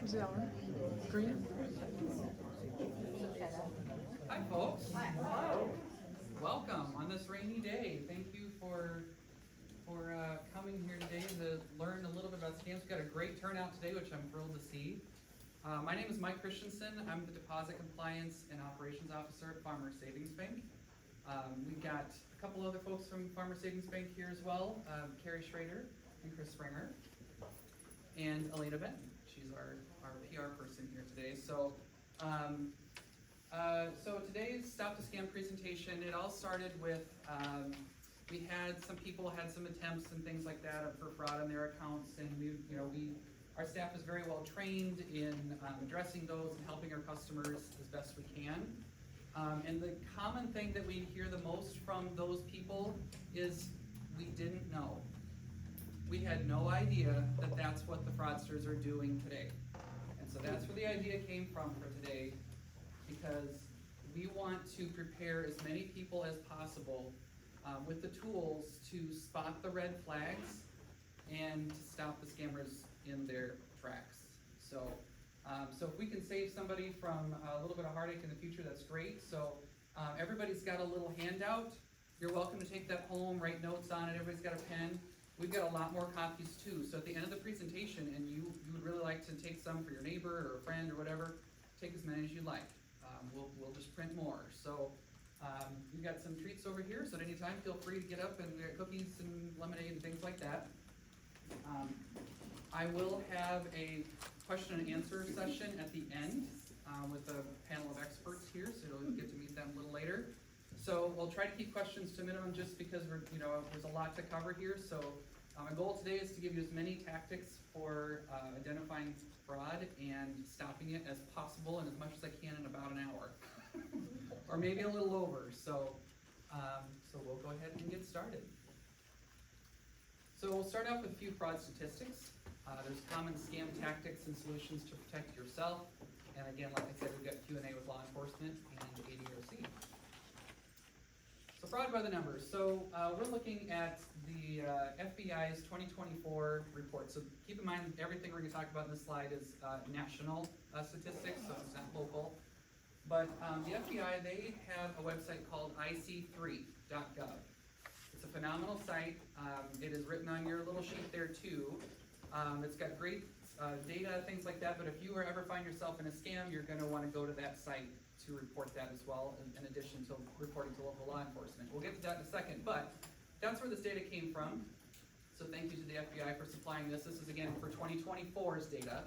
Is it on? Green? Hi, folks. Welcome on this rainy day. Thank you for coming here today to learn a little bit about scams. We've got a great turnout today, which I'm thrilled to see. My name is Mike Christensen. I'm the Deposit Compliance and Operations Officer at Farmer Savings Bank. We've got a couple other folks from Farmer Savings Bank here as well, Carrie Schrader and Chris Springer, and Elena Benton. She's our PR person here today. So today's Stop the Scam presentation, it all started with, we had some people had some attempts and things like that for fraud on their accounts, and our staff is very well trained in addressing those and helping our customers as best we can. And the common thing that we hear the most from those people is we didn't know. We had no idea that that's what the fraudsters are doing today. And so that's where the idea came from for today, because we want to prepare as many people as possible with the tools to spot the red flags and to stop the scammers in their tracks. So if we can save somebody from a little bit of heartache in the future, that's great. So everybody's got a little handout. You're welcome to take that home, write notes on it. Everybody's got a pen. We've got a lot more copies too. So at the end of the presentation, and you would really like to take some for your neighbor or a friend or whatever, take as many as you like. We'll just print more. So we've got some treats over here, so at any time feel free to get up, and we got cookies and lemonade and things like that. I will have a question and answer session at the end with a panel of experts here, so you'll get to meet them a little later. So we'll try to keep questions to a minimum just because there's a lot to cover here. So my goal today is to give you as many tactics for identifying fraud and stopping it as possible and as much as I can in about an hour, or maybe a little over. So we'll go ahead and get started. So we'll start off with a few fraud statistics. There's common scam tactics and solutions to protect yourself. And again, like I said, we've got Q&A with law enforcement and ADOC. So fraud by the numbers. So we're looking at the FBI's 2024 report. So keep in mind, everything we're going to talk about in this slide is national statistics, so it's not local. But the FBI, they have a website called ic3.gov. It's a phenomenal site. It is written on your little sheet there too. It's got great data, things like that, but if you ever find yourself in a scam, you're going to want to go to that site to report that as well, in addition to reporting to local law enforcement. We'll get to that in a second, but that's where this data came from. So thank you to the FBI for supplying this. This is again for 2024's data.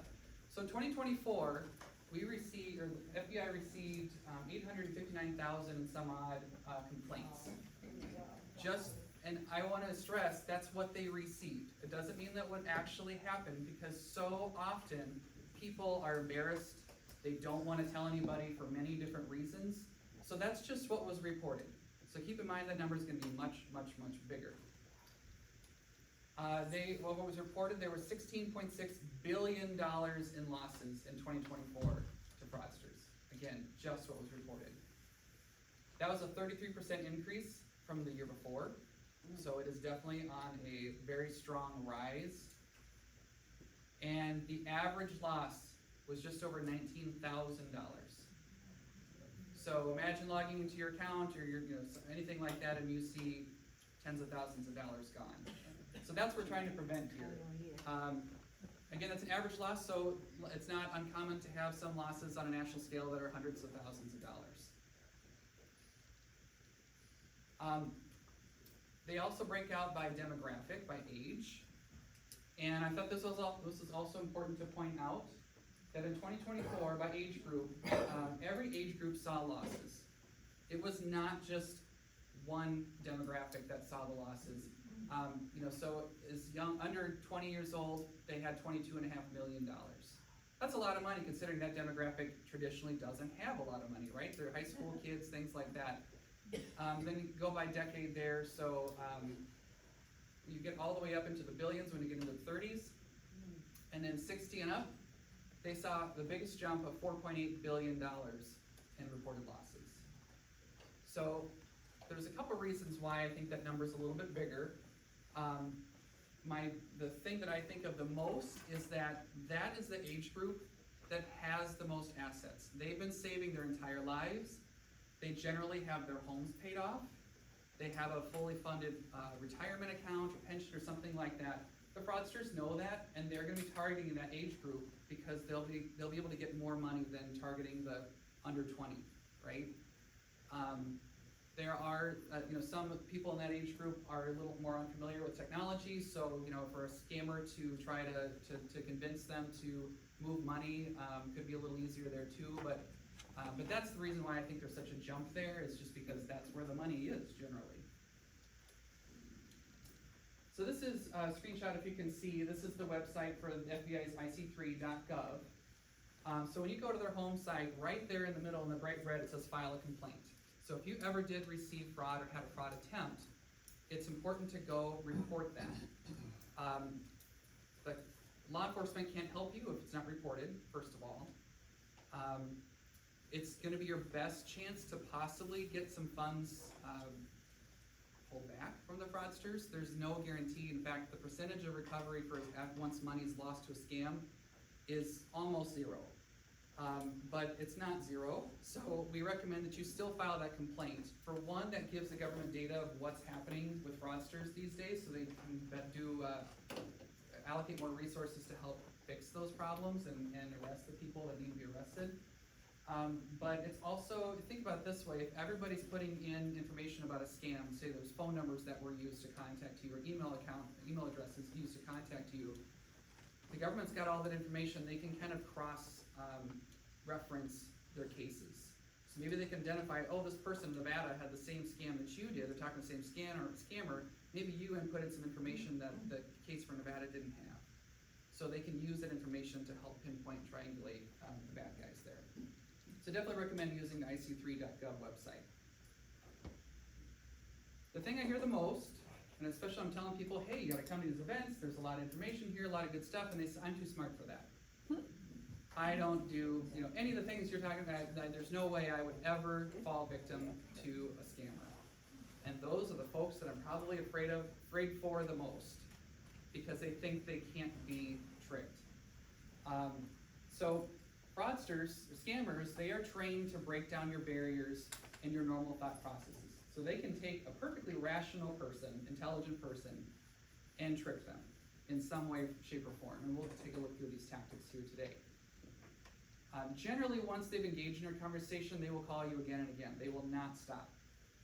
So in 2024, the FBI received 859,000 and some odd complaints. And I want to stress, that's what they received. It doesn't mean that what actually happened, because so often people are embarrassed. They don't want to tell anybody for many different reasons. So that's just what was reported. So keep in mind that number is going to be much, much, much bigger. What was reported, there was $16.6 billion in losses in 2024 to fraudsters. Again, just what was reported. That was a 33% increase from the year before. So it is definitely on a very strong rise. And the average loss was just over $19,000. So imagine logging into your account or anything like that, and you see tens of thousands of dollars gone. So that's what we're trying to prevent here. Again, that's an average loss, so it's not uncommon to have some losses on a national scale that are hundreds of thousands of dollars. They also break out by demographic, by age. And I thought this was also important to point out that in 2024, by age group, every age group saw losses. It was not just one demographic that saw the losses. So as under 20 years old, they had $22.5 million. That's a lot of money, considering that demographic traditionally doesn't have a lot of money, right? They're high school kids, things like that. Then you go by decade there, so you get all the way up into the billions when you get into the 30s, and then 60 and up, they saw the biggest jump of $4.8 billion in reported losses. So there's a couple reasons why I think that number is a little bit bigger. The thing that I think of the most is that is the age group that has the most assets. They've been saving their entire lives. They generally have their homes paid off. They have a fully funded retirement account or pension or something like that. The fraudsters know that, and they're going to be targeting that age group because they'll be able to get more money than targeting the under 20, right? There are, some people in that age group are a little more unfamiliar with technology, so, for a scammer to try to convince them to move money could be a little easier there too, but that's the reason why I think there's such a jump there, is just because that's where the money is generally. So this is a screenshot, if you can see, this is the website for the FBI's ic3.gov. So when you go to their home site, right there in the middle in the bright red, it says file a complaint. So if you ever did receive fraud or had a fraud attempt, it's important to go report that. The law enforcement can't help you if it's not reported, first of all. It's going to be your best chance to possibly get some funds pulled back from the fraudsters. There's no guarantee. In fact, the percentage of recovery for once money is lost to a scam is almost zero. But it's not zero, so we recommend that you still file that complaint. For one, that gives the government data of what's happening with fraudsters these days, so they can allocate more resources to help fix those problems and arrest the people that need to be arrested. But it's also, think about it this way, if everybody's putting in information about a scam, say there's phone numbers that were used to contact you or email addresses used to contact you, the government's got all that information. They can kind of reference their cases. So maybe they can identify, oh, this person in Nevada had the same scam that you did. They're talking the same scammer. Maybe you inputted some information that the case for Nevada didn't have. So they can use that information to help pinpoint, triangulate the bad guys there. So definitely recommend using the ic3.gov website. The thing I hear the most, and especially I'm telling people, hey, you gotta come to these events, there's a lot of information here, a lot of good stuff, and they say, I'm too smart for that. I don't do, any of the things you're talking about, there's no way I would ever fall victim to a scammer. And those are the folks that I'm probably afraid for the most, because they think they can't be tricked. So fraudsters, scammers, they are trained to break down your barriers and your normal thought processes. So they can take a perfectly rational person, intelligent person, and trick them in some way, shape, or form. And we'll take a look through these tactics here today. Generally, once they've engaged in your conversation, they will call you again and again. They will not stop.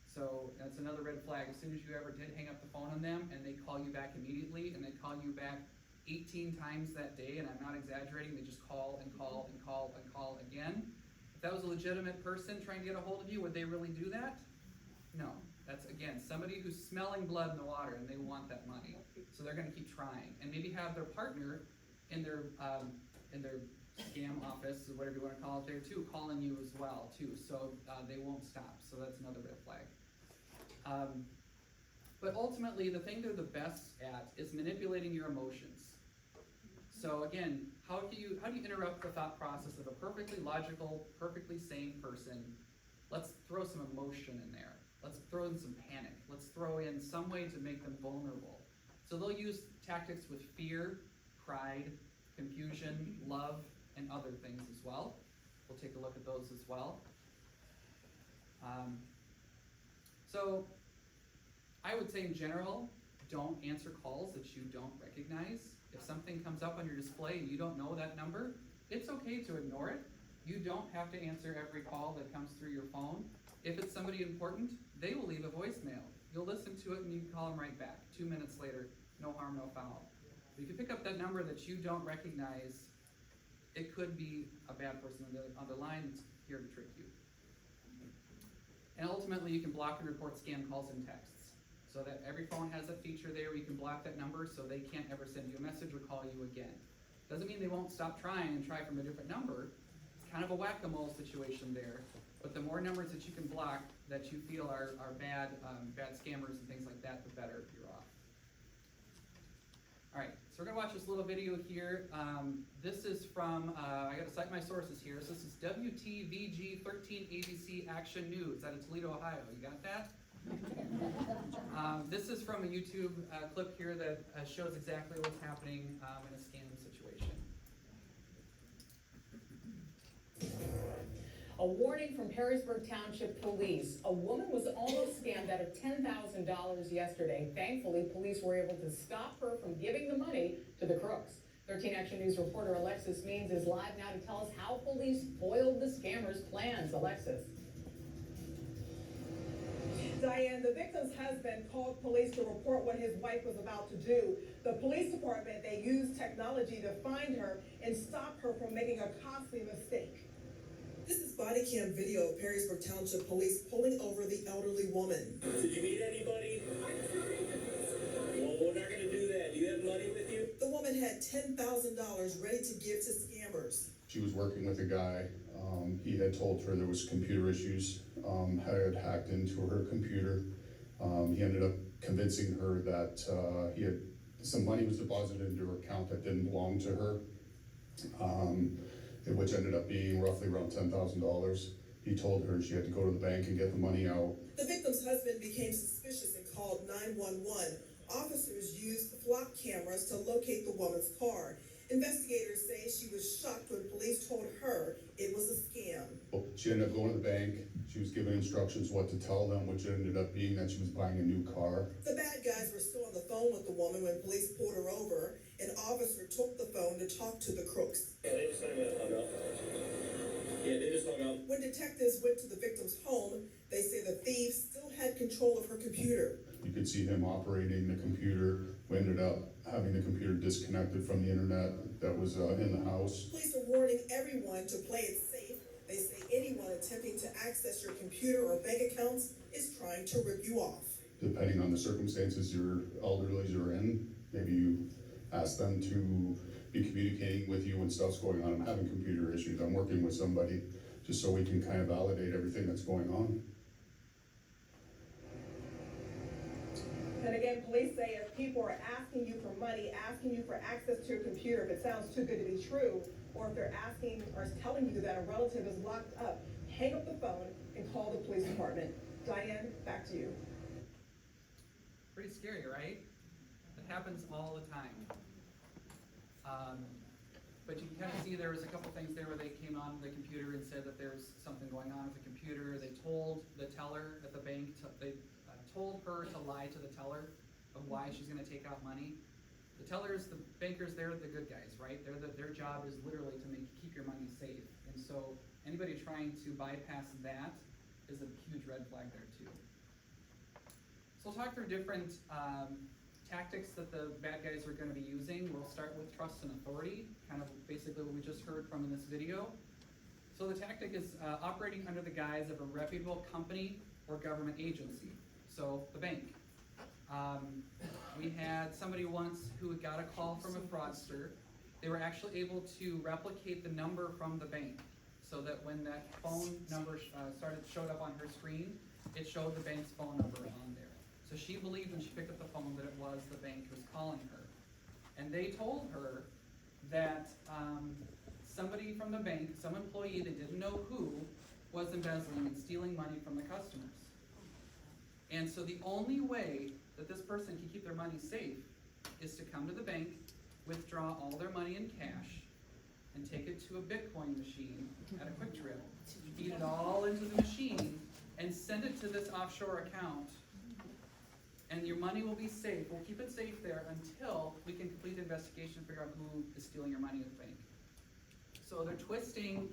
So that's another red flag. As soon as you ever did hang up the phone on them and they call you back immediately, and they call you back 18 times that day, and I'm not exaggerating, they just call and call and call and call again. If that was a legitimate person trying to get a hold of you, would they really do that? No. That's, again, somebody who's smelling blood in the water and they want that money. So they're going to keep trying. And maybe have their partner in their scam office, or whatever you want to call it there too, calling you as well too. So they won't stop. So that's another red flag. But ultimately, the thing they're the best at is manipulating your emotions. So again, how do you interrupt the thought process of a perfectly logical, perfectly sane person? Let's throw some emotion in there. Let's throw in some panic. Let's throw in some way to make them vulnerable. So they'll use tactics with fear, pride, confusion, love, and other things as well. We'll take a look at those as well. So I would say in general, don't answer calls that you don't recognize. If something comes up on your display and you don't know that number, it's okay to ignore it. You don't have to answer every call that comes through your phone. If it's somebody important, they will leave a voicemail. You'll listen to it and you can call them right back. 2 minutes later, no harm, no foul. But if you pick up that number that you don't recognize, it could be a bad person on the line that's here to trick you. And ultimately, you can block and report scam calls and texts. So that every phone has a feature there where you can block that number so they can't ever send you a message or call you again. Doesn't mean they won't stop trying and try from a different number. It's kind of a whack-a-mole situation there. But the more numbers that you can block that you feel are bad scammers and things like that, the better you're off. All right, so we're gonna watch this little video here. This is from, I gotta cite my sources here. So this is WTVG 13 ABC Action News out of Toledo, Ohio. You got that? This is from a YouTube clip here that shows exactly what's happening in a scam situation. A warning from Harrisburg Township Police. A woman was almost scammed out of $10,000 yesterday. Thankfully, police were able to stop her from giving the money to the crooks. 13 Action News reporter Alexis Means is live now to tell us how police foiled the scammers' plans. Alexis. Diane, the victim's husband called police to report what his wife was about to do. The police department, they used technology to find her and stop her from making a costly mistake. This is body cam video of Perrysburg Township Police pulling over the elderly woman. Did you meet anybody? Well, we're not going to do that. Do you have money with you? The woman had $10,000 ready to give to scammers. She was working with a guy. He had told her there was computer issues, had hacked into her computer. He ended up convincing her that he had some money was deposited into her account that didn't belong to her, which ended up being roughly around $10,000. He told her she had to go to the bank and get the money out. The victim's husband became suspicious and called 911. Officers used flock cameras to locate the woman's car. Investigators say she was shocked when police told her it was a scam. She ended up going to the bank. She was given instructions what to tell them, which ended up being that she was buying a new car. The bad guys were still on the phone with the woman when police pulled her over. An officer took the phone to talk to the crooks. Yeah, they just hung up. Yeah, they just hung up. When detectives went to the victim's home, they say the thieves still had control of her computer. You could see him operating the computer. We ended up having the computer disconnected from the internet that was in the house. Police are warning everyone to play it safe. They say anyone attempting to access your computer or bank accounts is trying to rip you off. Depending on the circumstances your elderlies are in, maybe you ask them to be communicating with you when stuff's going on. I'm having computer issues. I'm working with somebody just so we can kind of validate everything that's going on. And again, police say if people are asking you for money, asking you for access to your computer, if it sounds too good to be true, or if they're asking or telling you that a relative is locked up, hang up the phone and call the police department. Diane, back to you. Pretty scary, right? It happens all the time. But you can kind of see there was a couple things there where they came on the computer and said that there's something going on with the computer. They told the teller at the bank, they told her to lie to the teller of why she's going to take out money. The tellers, the bankers, they're the good guys, right? Their job is literally to keep your money safe. And so anybody trying to bypass that is a huge red flag there too. So we'll talk through different tactics that the bad guys are going to be using. We'll start with trust and authority, kind of basically what we just heard from in this video. So the tactic is operating under the guise of a reputable company or government agency. So the bank. We had somebody once who got a call from a fraudster. They were actually able to replicate the number from the bank so that when that phone number showed up on her screen, it showed the bank's phone number on there. So she believed when she picked up the phone that it was the bank who was calling her. And they told her that somebody from the bank, some employee they didn't know who, was embezzling and stealing money from the customers. And so the only way that this person can keep their money safe is to come to the bank, withdraw all their money in cash, and take it to a Bitcoin machine at a Quick Trip, feed it all into the machine, and send it to this offshore account. And your money will be safe. We'll keep it safe there until we can complete the investigation and figure out who is stealing your money at the bank. So they're twisting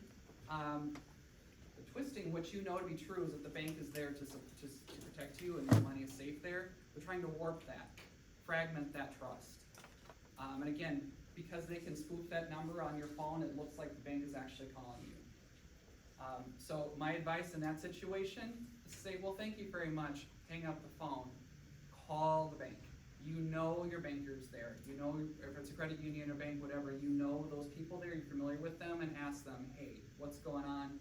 what you know to be true is that the bank is there to protect you and your money is safe there. They're trying to warp that, fragment that trust. And again, because they can spoof that number on your phone, it looks like the bank is actually calling you. So my advice in that situation is to say, well, thank you very much, hang up the phone, call the bank. You know your banker's there. You know if it's a credit union or bank, whatever, you know those people there, you're familiar with them, and ask them, hey, what's going on?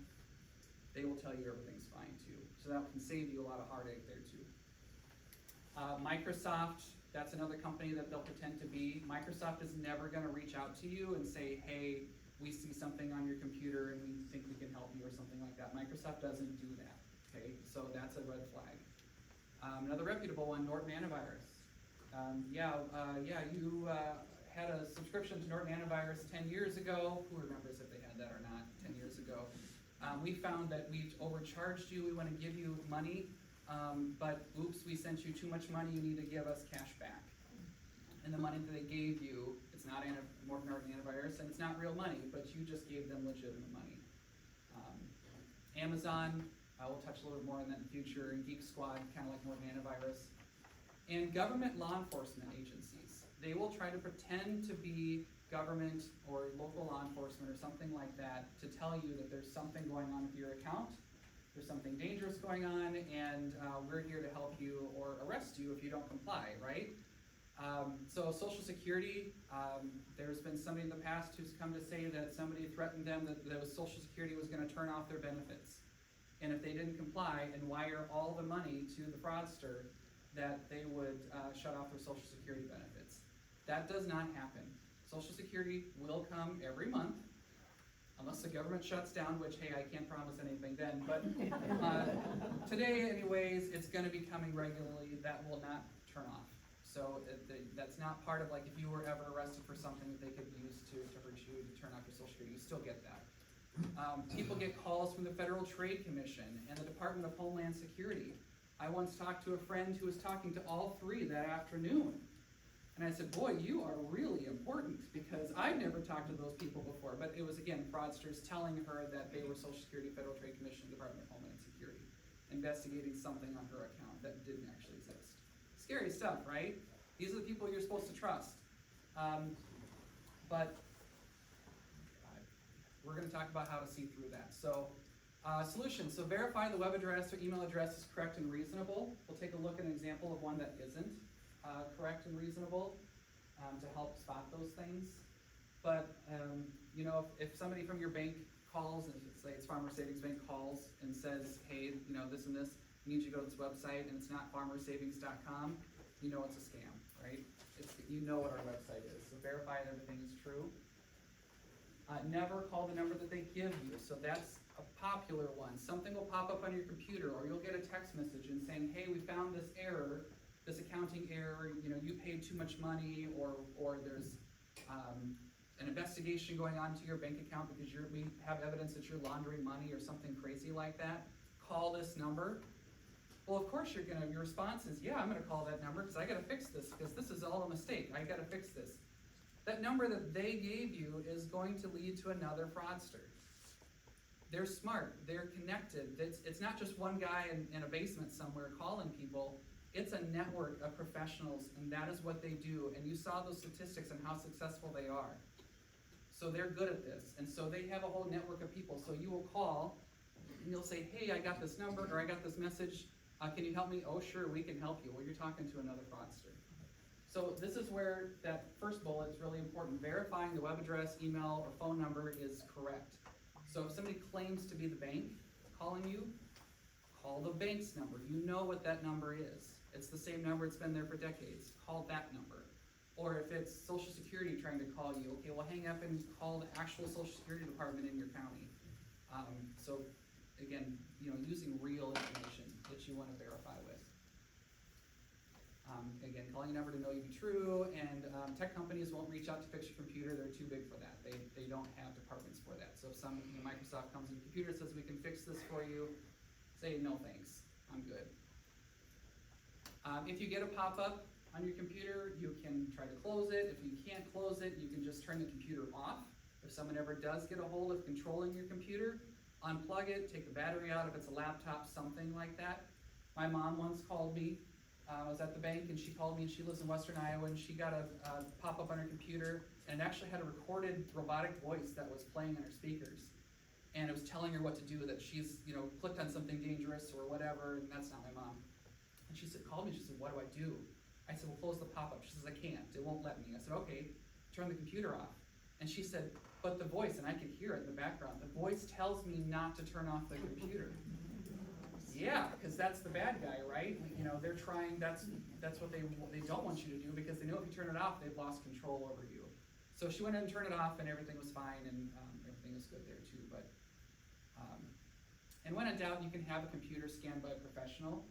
They will tell you everything's fine too. So that can save you a lot of heartache there too. Microsoft, that's another company that they'll pretend to be. Microsoft is never gonna reach out to you and say, hey, we see something on your computer and we think we can help you or something like that. Microsoft doesn't do that, okay? So that's a red flag. Another reputable one, Norton Antivirus. You had a subscription to Norton Antivirus 10 years ago. Who remembers if they had that or not 10 years ago? We found that we've overcharged you, we wanna give you money, but oops, we sent you too much money, you need to give us cash back. And the money that they gave you, it's not more than antivirus, and it's not real money, but you just gave them legitimate money. Amazon, we'll touch a little bit more on that in the future, and Geek Squad, kinda like Norton Antivirus. And government law enforcement agencies, they will try to pretend to be government or local law enforcement or something like that to tell you that there's something going on with your account, there's something dangerous going on, and we're here to help you or arrest you if you don't comply, right? So Social Security, there's been somebody in the past who's come to say that somebody threatened them that Social Security was gonna turn off their benefits. And if they didn't comply and wire all the money to the fraudster, that they would shut off their Social Security benefits. That does not happen. Social Security will come every month, unless the government shuts down, which, hey, I can't promise anything then, but today anyways, it's gonna be coming regularly, that will not turn off. So that's not part of, like, if you were ever arrested for something that they could use to hurt you, to turn off your Social Security, you still get that. People get calls from the Federal Trade Commission and the Department of Homeland Security. I once talked to a friend who was talking to all three that afternoon. And I said, boy, you are really important, because I've never talked to those people before. But it was, again, fraudsters telling her that they were Social Security, Federal Trade Commission, Department of Homeland Security, investigating something on her account that didn't actually exist. Scary stuff, right? These are the people you're supposed to trust. But we're gonna talk about how to see through that. So, solutions. So verify the web address or email address is correct and reasonable. We'll take a look at an example of one that isn't correct and reasonable to help spot those things. But, you know, if somebody from your bank calls, and say it's Farmer Savings Bank calls and says, hey, you know, this and this, you need to go to this website, and it's not farmersavings.com, you know it's a scam, right? You know what our website is, so verify that everything is true. Never call the number that they give you, so that's a popular one. Something will pop up on your computer, or you'll get a text message and saying, hey, we found this error, this accounting error, you know, you paid too much money, or there's an investigation going on to your bank account because we have evidence that you're laundering money or something crazy like that. Call this number. Well, of course your response is, yeah, I'm gonna call that number because I gotta fix this, because this is all a mistake, I gotta fix this. That number that they gave you is going to lead to another fraudster. They're smart, they're connected. It's not just one guy in a basement somewhere calling people, it's a network of professionals, and that is what they do. And you saw those statistics and how successful they are. So they're good at this, and so they have a whole network of people. So you will call, and you'll say, hey, I got this number, or I got this message, can you help me? Oh, sure, we can help you. Well, you're talking to another fraudster. So this is where that first bullet is really important. Verifying the web address, email, or phone number is correct. So if somebody claims to be the bank calling you, call the bank's number. You know what that number is. It's the same number, it's been there for decades. Call that number. Or if it's Social Security trying to call you, okay, well hang up and call the actual Social Security department in your county. So again, you know, using real information that you want to verify with. Again, calling a number to know you be true, and tech companies won't reach out to fix your computer, they're too big for that. They don't have departments for that. So if Microsoft comes in your computer and says we can fix this for you, say no thanks, I'm good. If you get a pop-up on your computer, you can try to close it. If you can't close it, you can just turn the computer off. If someone ever does get a hold of controlling your computer, unplug it, take the battery out if it's a laptop, something like that. My mom once called me. I was at the bank and she called me, and she lives in Western Iowa, and she got a pop-up on her computer, and it actually had a recorded robotic voice that was playing on her speakers. And it was telling her what to do, that she's, you know, clicked on something dangerous or whatever, and that's not my mom. And she said, called me, she said, what do I do? I said, well, close the pop-up. She says, I can't, it won't let me. I said, okay, turn the computer off. And she said, but the voice, and I could hear it in the background, the voice tells me not to turn off the computer. Yeah, because that's the bad guy, right? You know, they're trying, that's what they don't want you to do, because they know if you turn it off, they've lost control over you. So she went in and turned it off, and everything was fine, and everything was good there too. But and when in doubt, you can have a computer scanned by a professional.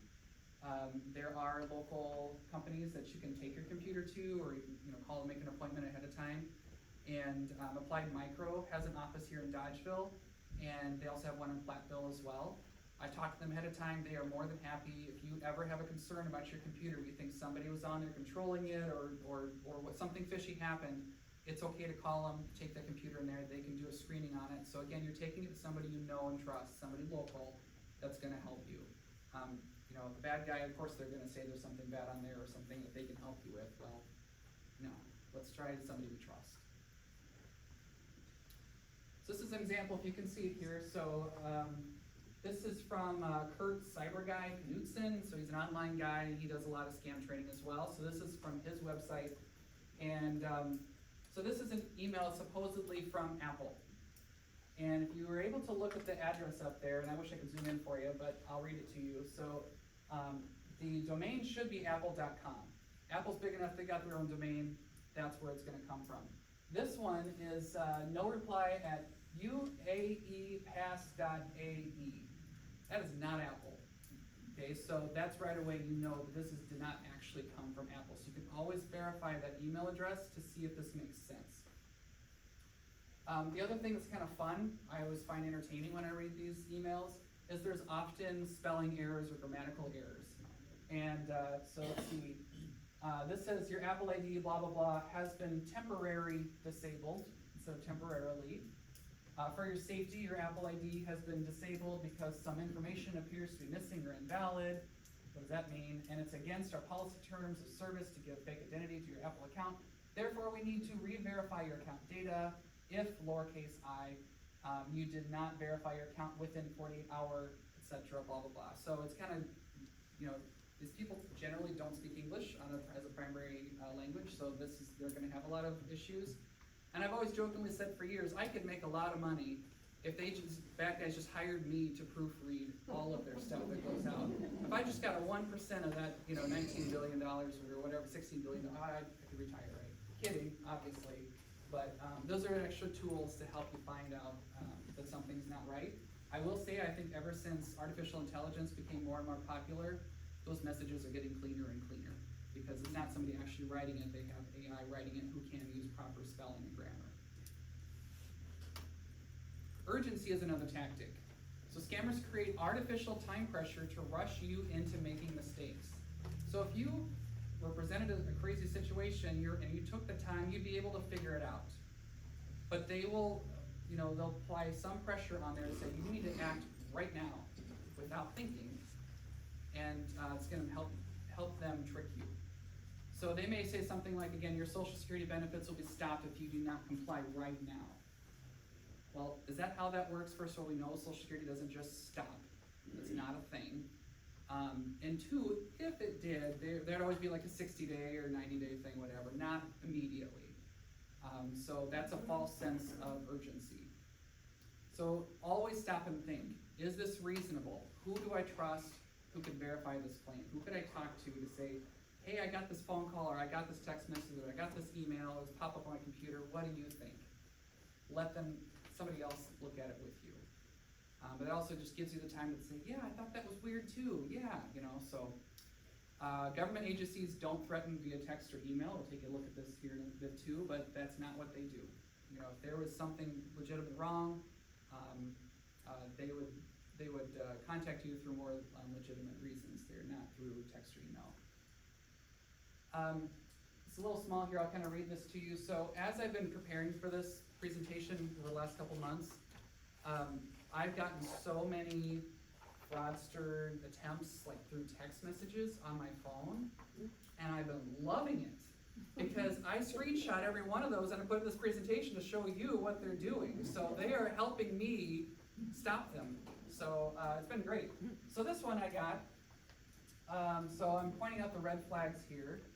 There are local companies that you can take your computer to, or you can call and make an appointment ahead of time. And Applied Micro has an office here in Dodgeville, and they also have one in Platteville as well. I talked to them ahead of time. They are more than happy. If you ever have a concern about your computer, you think somebody was on there controlling it, or what, something fishy happened, it's okay to call them, take the computer in there, they can do a screening on it. So again, you're taking it to somebody you know and trust, somebody local, that's gonna help you. You know, the bad guy, of course, they're gonna say there's something bad on there or something that they can help you with. Well, no, let's try somebody we trust. So this is an example, if you can see it here. So this is from Kurt Cyber Guy Knutson. So he's an online guy and he does a lot of scam training as well. So this is from his website. And so this is an email supposedly from Apple. And if you were able to look at the address up there, and I wish I could zoom in for you, but I'll read it to you. So the domain should be apple.com. Apple's big enough, they got their own domain, that's where it's gonna come from. This one is no reply at uaepass.ae. That is not Apple. Okay, so that's right away you know that this did not actually come from Apple. So you can always verify that email address to see if this makes sense. The other thing that's kind of fun, I always find entertaining when I read these emails, is there's often spelling errors or grammatical errors. And so let's see, this says your Apple ID blah blah blah has been temporarily disabled instead of temporarily. For your safety, your Apple ID has been disabled because some information appears to be missing or invalid. What does that mean? And it's against our policy terms of service to give fake identity to your Apple account. Therefore, we need to re-verify your account data if, lowercase I, you did not verify your account within 48 hours, etc., blah, blah, blah. So it's kind of, you know, these people generally don't speak English as a primary language, so they're gonna have a lot of issues. And I've always jokingly said for years, I could make a lot of money if bad guys just hired me to proofread all of their stuff that goes out. If I just got a 1% of that, you know, $19 billion or whatever, $16 billion, I could retire, right? Kidding, obviously. But those are extra tools to help you find out that something's not right. I will say, I think ever since artificial intelligence became more and more popular, those messages are getting cleaner and cleaner, because it's not somebody actually writing it, they have AI writing it who can use proper spelling and grammar. Urgency is another tactic. So scammers create artificial time pressure to rush you into making mistakes. So if you were presented a crazy situation and you took the time, you'd be able to figure it out. But they will, you know, they'll apply some pressure on there to say you need to act right now without thinking, and it's going to help them trick you. So they may say something like, again, your Social Security benefits will be stopped if you do not comply right now. Well, is that how that works? First of all, we know Social Security doesn't just stop. It's not a thing. And two, if it did, there'd always be like a 60-day or 90-day thing, whatever, not immediately. So that's a false sense of urgency. So always stop and think, is this reasonable? Who do I trust who can verify this claim? Who could I talk to say, hey, I got this phone call, or I got this text message, or I got this email, it was pop up on my computer, what do you think? Let somebody else look at it with you. But it also just gives you the time to say, yeah, I thought that was weird too, yeah, you know, so. Government agencies don't threaten via text or email. We'll take a look at this here in a bit too, but that's not what they do. You know, if there was something legitimate wrong, they would contact you through more legitimate reasons. They're not through text or email. It's a little small here, I'll kind of read this to you. So as I've been preparing for this presentation over the last couple months, I've gotten so many fraudster attempts like through text messages on my phone, and I've been loving it because I screenshot every one of those and I put in this presentation to show you what they're doing. So they are helping me stop them. So it's been great. So this one I got, so I'm pointing out the red flags here.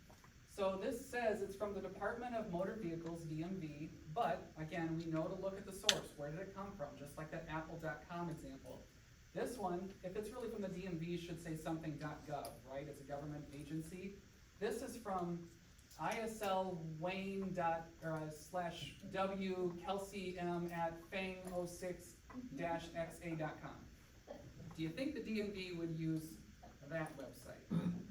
So this says it's from the Department of Motor Vehicles, DMV, but again, we know to look at the source. Where did it come from? Just like that apple.com example. This one, if it's really from the DMV, should say something .gov, right? It's a government agency. This is from islwayne./w Kelsey M at fang06-xa.com. Do you think the DMV would use that website?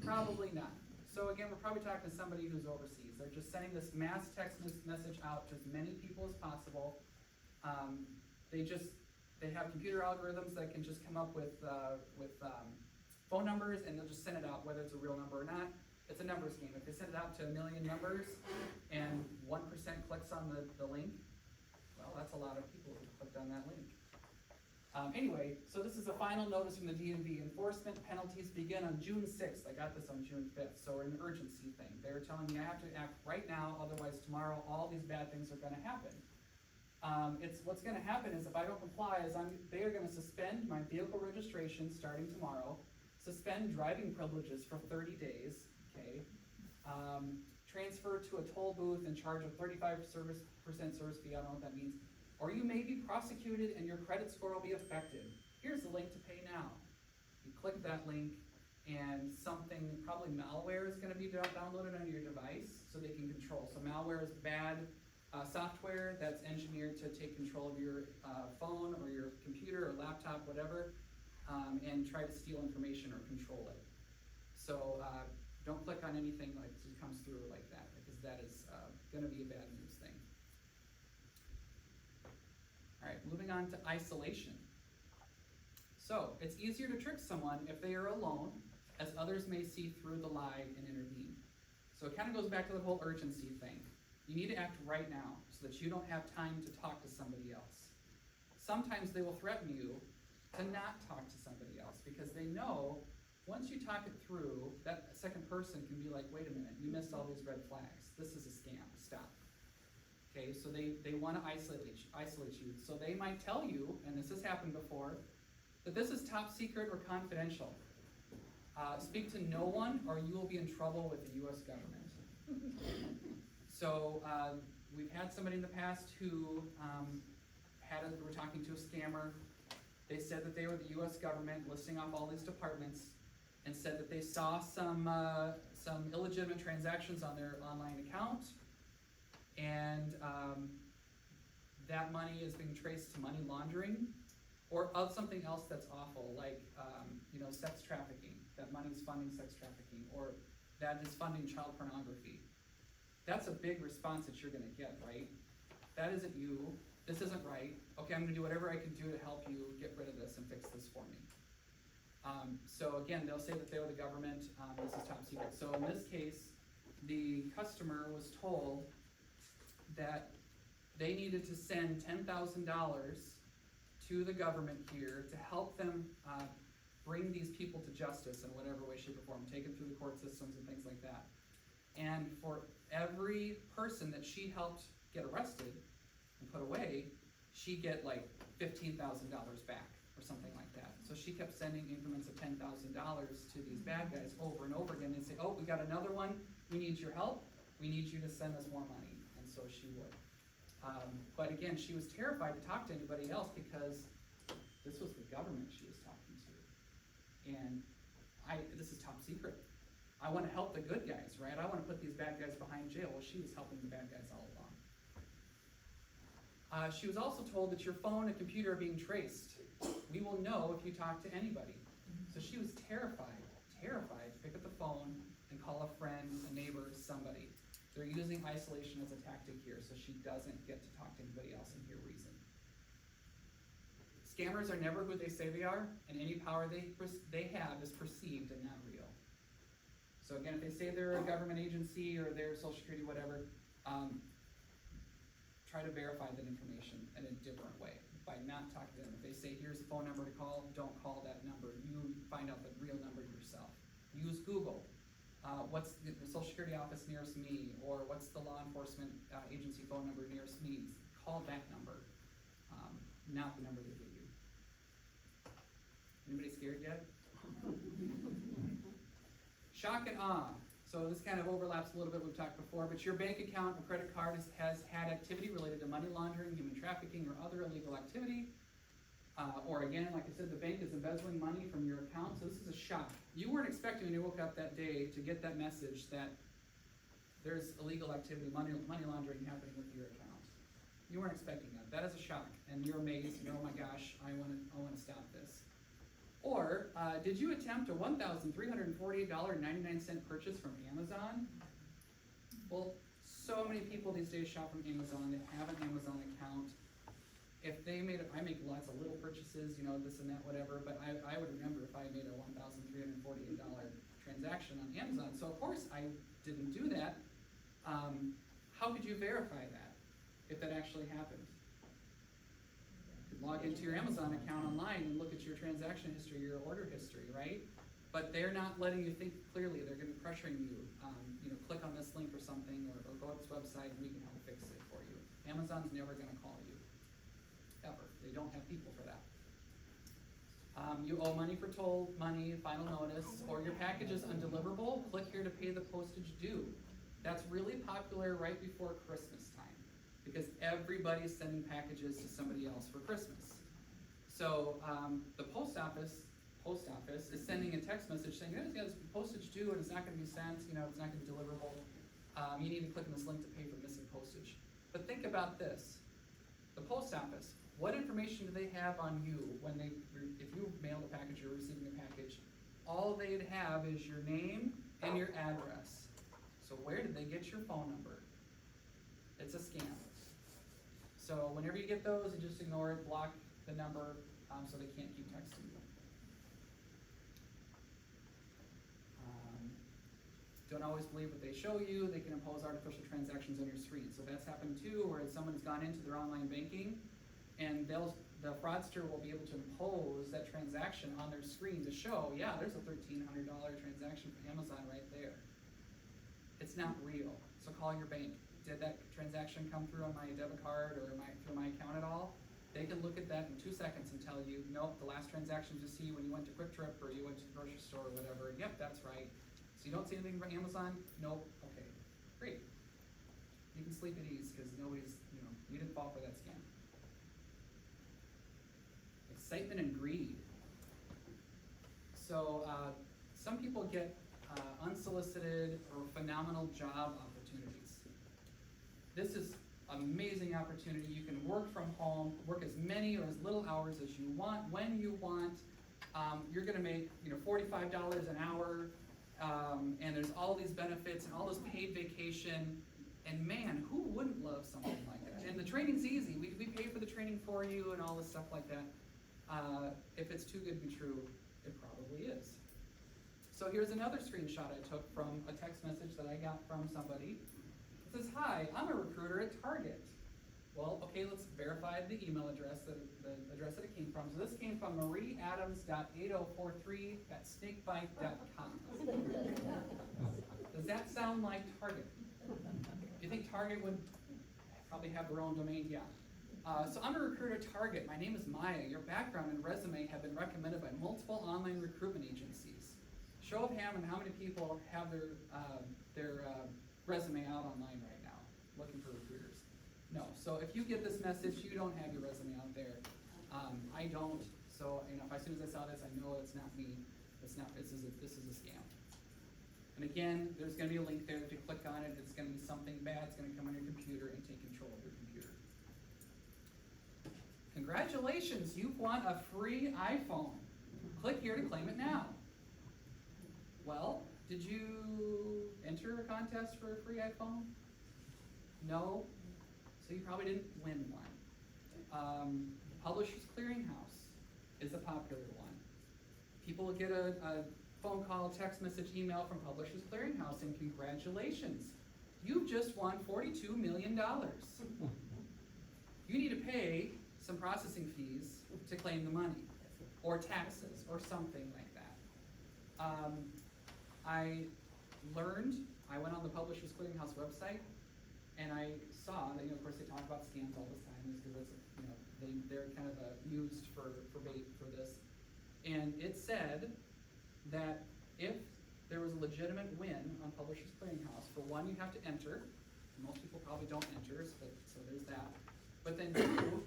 Probably not. So again, we're probably talking to somebody who's overseas. They're just sending this mass text message out to as many people as possible. they have computer algorithms that can just come up with phone numbers, and they'll just send it out, whether it's a real number or not. It's a numbers game. If they send it out to 1 million numbers and 1% clicks on the link, well, that's a lot of people who clicked on that link. Anyway, so this is a final notice from the DMV. Enforcement penalties begin on June 6th. I got this on June 5th, so an urgency thing. They're telling me I have to act right now, otherwise tomorrow all these bad things are gonna happen. What's gonna happen is if I don't comply, they are gonna suspend my vehicle registration starting tomorrow, suspend driving privileges for 30 days, okay? Transfer to a toll booth and charge a 35% service fee, I don't know what that means. Or you may be prosecuted and your credit score will be affected. Here's the link to pay now. You click that link and something, probably malware is gonna be downloaded onto your device so they can control. So malware is bad software that's engineered to take control of your phone or your computer or laptop, whatever, and try to steal information or control it. So don't click on anything like it comes through like that, because that is gonna be a bad news thing. All right, moving on to isolation. So it's easier to trick someone if they are alone, as others may see through the lie and intervene. So it kind of goes back to the whole urgency thing. You need to act right now so that you don't have time to talk to somebody else. Sometimes they will threaten you to not talk to somebody else because they know once you talk it through, that second person can be like, wait a minute, you missed all these red flags. This is a scam, stop. Okay, so they want to isolate you. So they might tell you, and this has happened before, that this is top secret or confidential. Speak to no one or you will be in trouble with the US government. So we've had somebody in the past who were talking to a scammer. They said that they were the US government, listing off all these departments, and said that they saw some illegitimate transactions on their online account, and that money is being traced to money laundering or of something else that's awful, like sex trafficking. That money is funding sex trafficking, or that is funding child pornography. That's a big response that you're gonna get, right? That isn't you. This isn't right. Okay, I'm gonna do whatever I can do to help you get rid of this and fix this for me. So again, they'll say that they're the government, this is top secret. So in this case, the customer was told that they needed to send $10,000 to the government here to help them bring these people to justice in whatever way, shape, or form, take them through the court systems and things like that. And for every person that she helped get arrested and put away, she'd get like $15,000 back or something like that. So she kept sending increments of $10,000 to these bad guys over and over again. They'd say, oh, we got another one, we need your help, we need you to send us more money. And so she would. But again, she was terrified to talk to anybody else because this was the government she was talking to. And this is top secret. I want to help the good guys, right? I want to put these bad guys behind jail. Well, she was helping the bad guys all along. She was also told that your phone and computer are being traced. We will know if you talk to anybody. So she was terrified to pick up the phone and call a friend, a neighbor, somebody. They're using isolation as a tactic here, so she doesn't get to talk to anybody else and hear reason. Scammers are never who they say they are, and any power they have is perceived and not real. So again, if they say they're a government agency or they're Social Security, whatever, try to verify that information in a different way by not talking to them. If they say, here's the phone number to call, don't call that number. You find out the real number yourself. Use Google. What's the Social Security office nearest me, or what's the law enforcement agency phone number nearest me? Call that number, not the number they give you. Anybody scared yet? Shock and awe. So this kind of overlaps a little bit we've talked before, but your bank account or credit card has had activity related to money laundering, human trafficking, or other illegal activity. Or again, like I said, the bank is embezzling money from your account, so this is a shock. You weren't expecting when you woke up that day to get that message that there's illegal activity, money laundering happening with your account. You weren't expecting that. That is a shock, and you're amazed, oh my gosh, I want to stop this. Or, did you attempt a $1,348.99 purchase from Amazon? Well, so many people these days shop from Amazon, they have an Amazon account. if they I make lots of little purchases, you know, this and that, whatever, but I would remember if I made a $1,348 transaction on Amazon. So of course I didn't do that. How could you verify that if that actually happened? You could log into your Amazon account online and look at your transaction history, your order history, right? But they're not letting you think clearly. They're going to be pressuring you. You know, click on this link or something, or go to this website and we can help fix it for you. Amazon's never going to call you, ever. They don't have people for that. You owe money for toll money, final notice, or your package is undeliverable. Click here to pay the postage due. That's really popular right before Christmas time because everybody's sending packages to somebody else for Christmas. So the post office is sending a text message saying, oh, yeah, this postage due and it's not going to be sent, you know, it's not going to be deliverable. You need to click on this link to pay for missing postage. But think about this. The post office, what information do they have on you if you mail a package or receiving a package? All they'd have is your name and your address. So where did they get your phone number? It's a scam. So whenever you get those, you just ignore it, block the number so they can't keep texting you. Don't always believe what they show you. They can impose artificial transactions on your screen. So that's happened too, where someone's gone into their online banking and the fraudster will be able to impose that transaction on their screen to show, yeah, there's a $1,300 transaction from Amazon right there. It's not real. So call your bank. Did that transaction come through on my debit card or through my account at all? They can look at that in 2 seconds and tell you, nope, the last transaction you see when you went to Quick Trip or you went to the grocery store or whatever, yep, that's right. So you don't see anything from Amazon? Nope. Okay, great. You can sleep at ease because you didn't fall for that scam. Excitement and greed. So some people get unsolicited or phenomenal job opportunities. This is amazing opportunity. You can work from home, work as many or as little hours as you want, when you want. You're going to make $45 an hour. And there's all these benefits and all this paid vacation, and man, who wouldn't love something like that? And the training's easy. We pay for the training for you and all this stuff like that. If it's too good to be true, it probably is. So here's another screenshot I took from a text message that I got from somebody. It says, hi, I'm a recruiter at Target. Well, okay, let's verify the email address, the address that it came from. So this came from marieadams.8043@snakebite.com. Does that sound like Target? Do you think Target would probably have their own domain? Yeah. So I'm a recruiter at Target. My name is Maya. Your background and resume have been recommended by multiple online recruitment agencies. Show of hands on how many people have their resume out online right now, looking for recruiters. No. So if you get this message, you don't have your resume out there. I don't. So as soon as I saw this, I know it's not me. It's not. This is a scam. And again, there's going to be a link there. If you click on it, it's going to be something bad. It's going to come on your computer and take control of your computer. Congratulations, you've won a free iPhone. Click here to claim it now. Well, did you enter a contest for a free iPhone? No. So you probably didn't win one. Publishers Clearinghouse is a popular one. People get a phone call, text message, email from Publishers Clearinghouse and congratulations, you've just won $42 million. You need to pay some processing fees to claim the money, or taxes, or something like that. I went on the Publishers Clearinghouse website, and I saw that, of course, they talk about scams all the time, because they're kind of used for bait for this. And it said that if there was a legitimate win on Publishers Clearinghouse, for one, you have to enter. Most people probably don't enter, so there's that. But then two,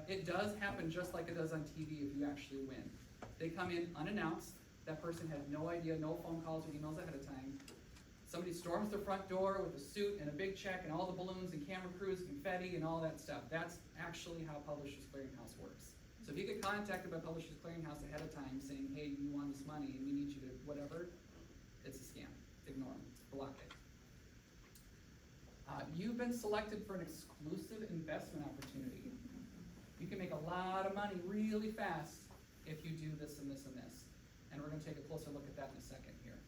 it does happen just like it does on TV if you actually win. They come in unannounced. That person has no idea, no phone calls or emails ahead of time. Somebody storms their front door with a suit and a big check and all the balloons and camera crews, confetti and all that stuff. That's actually how Publishers Clearinghouse works. So if you get contacted by Publishers Clearinghouse ahead of time saying, hey, you won this money and we need you to whatever, it's a scam. Ignore them. Block it. You've been selected for an exclusive investment opportunity. You can make a lot of money really fast if you do this and this and this. And we're gonna take a closer look at that in a second here.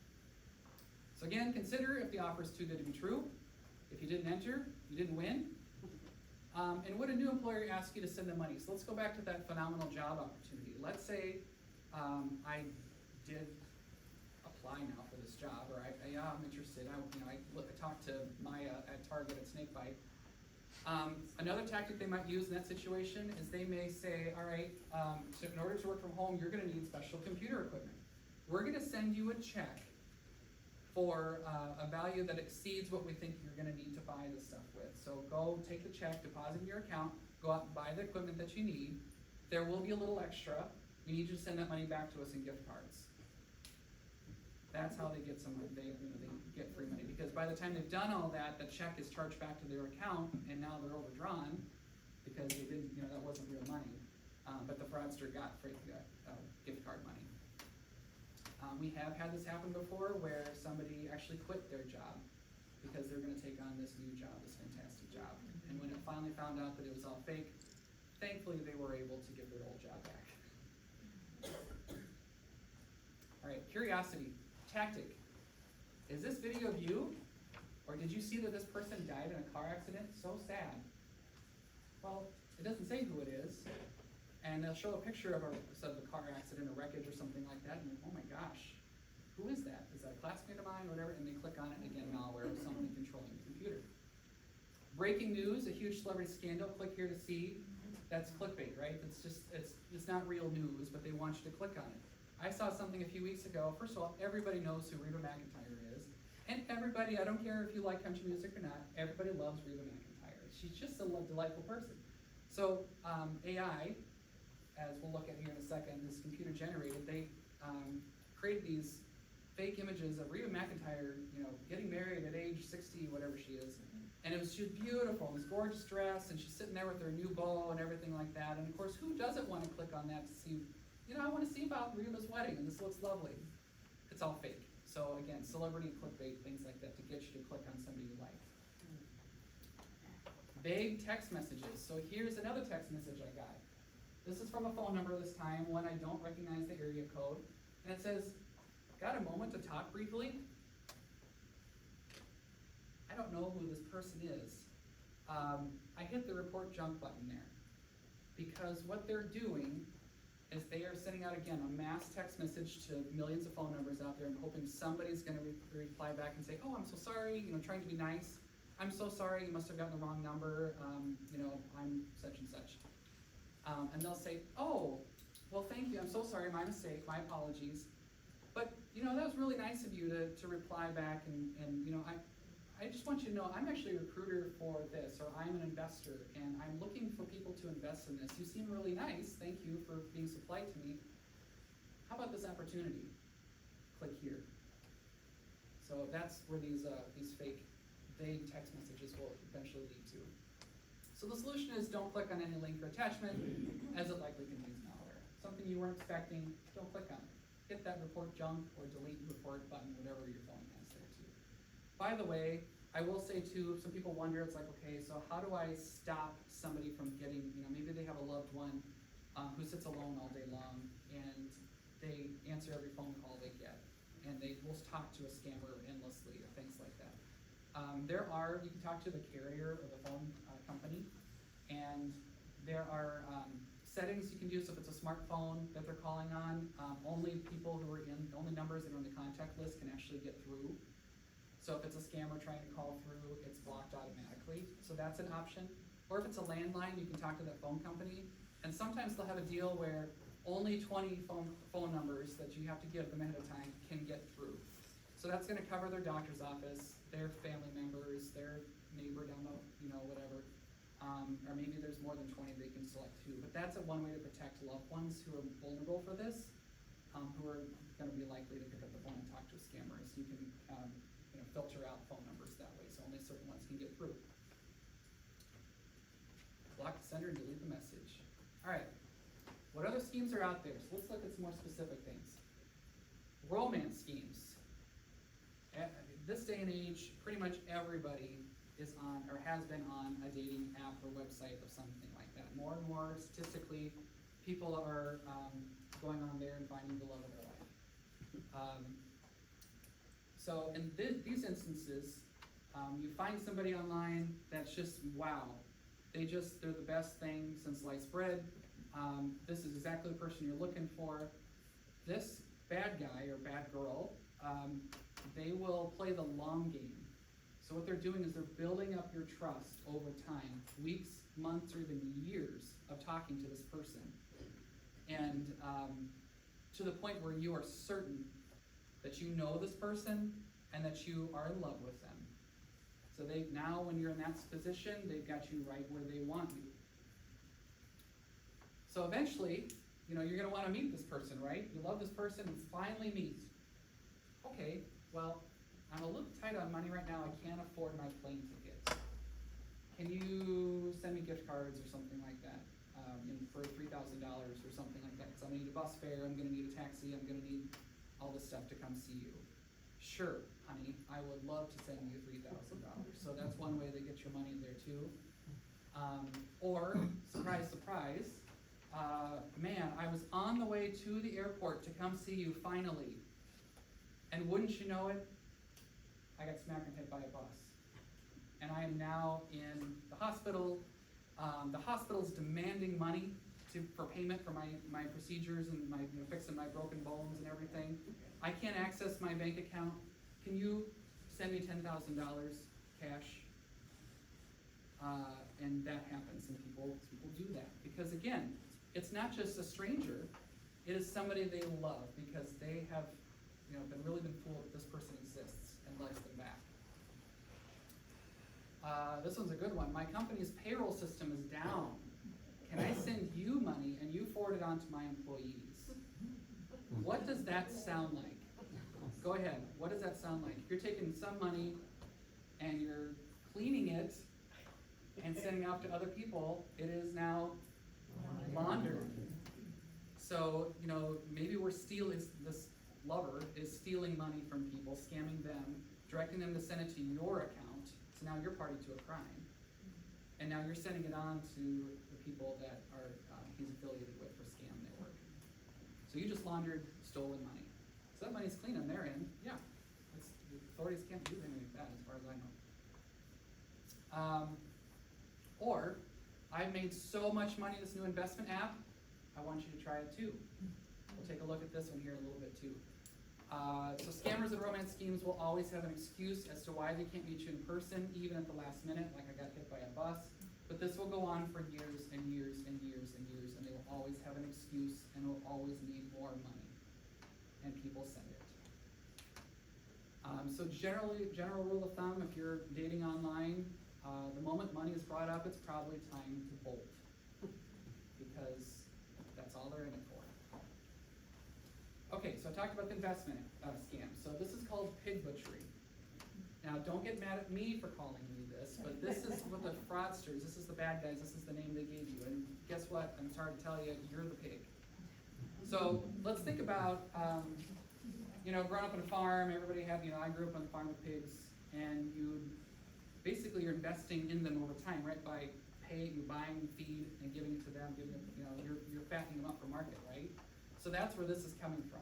So again, consider if the offer is too good to be true. If you didn't enter, you didn't win. And would a new employer ask you to send them money? So let's go back to that phenomenal job opportunity. Let's say I did apply now for this job, or I'm interested. I talked to Maya at Target at Snakebite. Another tactic they might use in that situation is they may say, all right, so in order to work from home, you're gonna need special computer equipment. We're gonna send you a check for a value that exceeds what we think you're gonna need to buy this stuff with. So go take the check, deposit in your account, go out and buy the equipment that you need. There will be a little extra. We need you to send that money back to us in gift cards. That's how they get some, they get free money, because by the time they've done all that, the check is charged back to their account, and now they're overdrawn because they didn't, that wasn't real money. But the fraudster got free gift card money. We have had this happen before where somebody actually quit their job because they're gonna take on this new job, this fantastic job. And when it finally found out that it was all fake, thankfully they were able to give their old job back. All right, curiosity. Tactic. Is this video of you? Or did you see that this person died in a car accident? So sad. Well, it doesn't say who it is. And they'll show a picture of the car accident, a wreckage or something like that, and oh my gosh, who is that? Is that a classmate of mine or whatever? And they click on it, and again, malware of someone controlling the computer. Breaking news, a huge celebrity scandal, click here to see. That's clickbait, right? It's not real news, but they want you to click on it. I saw something a few weeks ago. First of all, everybody knows who Reba McEntire is. And everybody, I don't care if you like country music or not, everybody loves Reba McEntire. She's just a delightful person. So AI, as we'll look at here in a second, this computer generated, they created these fake images of Reba McEntire, getting married at age 60, whatever she is. And it was just beautiful, this gorgeous dress, and she's sitting there with her new bow and everything like that. And of course, who doesn't want to click on that to see, I want to see about Reba's wedding, and this looks lovely. It's all fake. So again, celebrity clickbait, things like that, to get you to click on somebody you like. Vague text messages. So here's another text message I got. This is from a phone number this time, one I don't recognize the area code. And it says, got a moment to talk briefly? I don't know who this person is. I hit the report junk button there. Because what they're doing is they are sending out, again, a mass text message to millions of phone numbers out there and hoping somebody's gonna reply back and say, oh, I'm so sorry, trying to be nice. I'm so sorry, you must have gotten the wrong number, I'm such and such. And they'll say, oh, well, thank you, I'm so sorry, my mistake, my apologies. But, that was really nice of you to reply back and I just want you to know, I'm actually a recruiter for this, or I'm an investor, and I'm looking for people to invest in this. You seem really nice, thank you for being so polite to me. How about this opportunity? Click here. So that's where these fake, vague text messages will eventually lead to. So the solution is don't click on any link or attachment, as it likely contains malware. Something you weren't expecting, don't click on it. Hit that report junk or delete report button, whatever your phone has there too. By the way, I will say too, some people wonder, it's like, okay, so how do I stop somebody from getting, maybe they have a loved one who sits alone all day long and they answer every phone call they get and they will talk to a scammer endlessly or things like that. You can talk to the carrier or the phone company, and there are settings you can do. So if it's a smartphone that they're calling on, only numbers that are in the contact list can actually get through. So if it's a scammer trying to call through, it's blocked automatically. So that's an option. Or if it's a landline, you can talk to that phone company. And sometimes they'll have a deal where only 20 phone numbers that you have to give them ahead of time can get through. So that's gonna cover their doctor's office, their family members, their neighbor down the, whatever. Or maybe there's more than 20 they can select too. But that's one way to protect loved ones who are vulnerable for this, who are gonna be likely to pick up the phone and talk to a scammer. So you can filter out phone numbers that way, so only certain ones can get through. Block the sender and delete the message. All right, what other schemes are out there? So let's look at some more specific things. Romance schemes. This day and age, pretty much everybody is on or has been on a dating app or website of something like that. More and more statistically, people are going on there and finding the love of their life. So in these instances, you find somebody online that's just, wow, they're the best thing since sliced bread. This is exactly the person you're looking for. This bad guy or bad girl, they will play the long game. So what they're doing is they're building up your trust over time, weeks, months, or even years of talking to this person. And to the point where you are certain that you know this person and that you are in love with them. So now when you're in that position, they've got you right where they want you. So eventually, you're gonna wanna meet this person, right? You love this person and finally meet. Okay, well, I'm a little tight on money right now, I can't afford my plane ticket. Can you send me gift cards or something like that, for $3,000 or something like that? Because I'm gonna need a bus fare, I'm gonna need a taxi, I'm gonna need all this stuff to come see you. Sure, honey, I would love to send you $3,000. So that's one way they get your money there too. Or, surprise, surprise, man, I was on the way to the airport to come see you finally. And wouldn't you know it, I got smacked and hit by a bus. And I am now in the hospital. The hospital's demanding money for payment for my procedures and my fixing my broken bones and everything. I can't access my bank account. Can you send me $10,000 cash? And that happens, and people do that. Because again, it's not just a stranger, it is somebody they love because they have been fooled that this person exists and likes them back. This one's a good one. My company's payroll system is down. Can I send you money and you forward it on to my employees? What does that sound like? Go ahead, what does that sound like? You're taking some money and you're cleaning it and sending out to other people. It is now laundered. So, maybe this lover is stealing money from people, scamming them, directing them to send it to your account. So now you're party to a crime. And now you're sending it on to the people that he's affiliated with for scam network. So you just laundered stolen money. So that money's clean on their end. Yeah, the authorities can't do anything like that as far as I know. Or, I've made so much money in this new investment app, I want you to try it too. We'll take a look at this one here in a little bit too. So scammers and romance schemes will always have an excuse as to why they can't meet you in person, even at the last minute, like I got hit by a bus. But this will go on for years and years and years and years, and they will always have an excuse and will always need more money. And people send it. So general rule of thumb, if you're dating online, the moment money is brought up, it's probably time to bolt. Because that's all they're in it for. Okay, so I talked about the investment scam. So this is called pig butchery. Now, don't get mad at me for calling you this, but this is what the fraudsters, this is the bad guys, this is the name they gave you. And guess what? I'm sorry to tell you, you're the pig. So let's think about, growing up on a farm, everybody had, I grew up on a farm with pigs, and basically you're investing in them over time, right? By you're buying feed and giving it to them, you're fattening them up for market, right? So that's where this is coming from.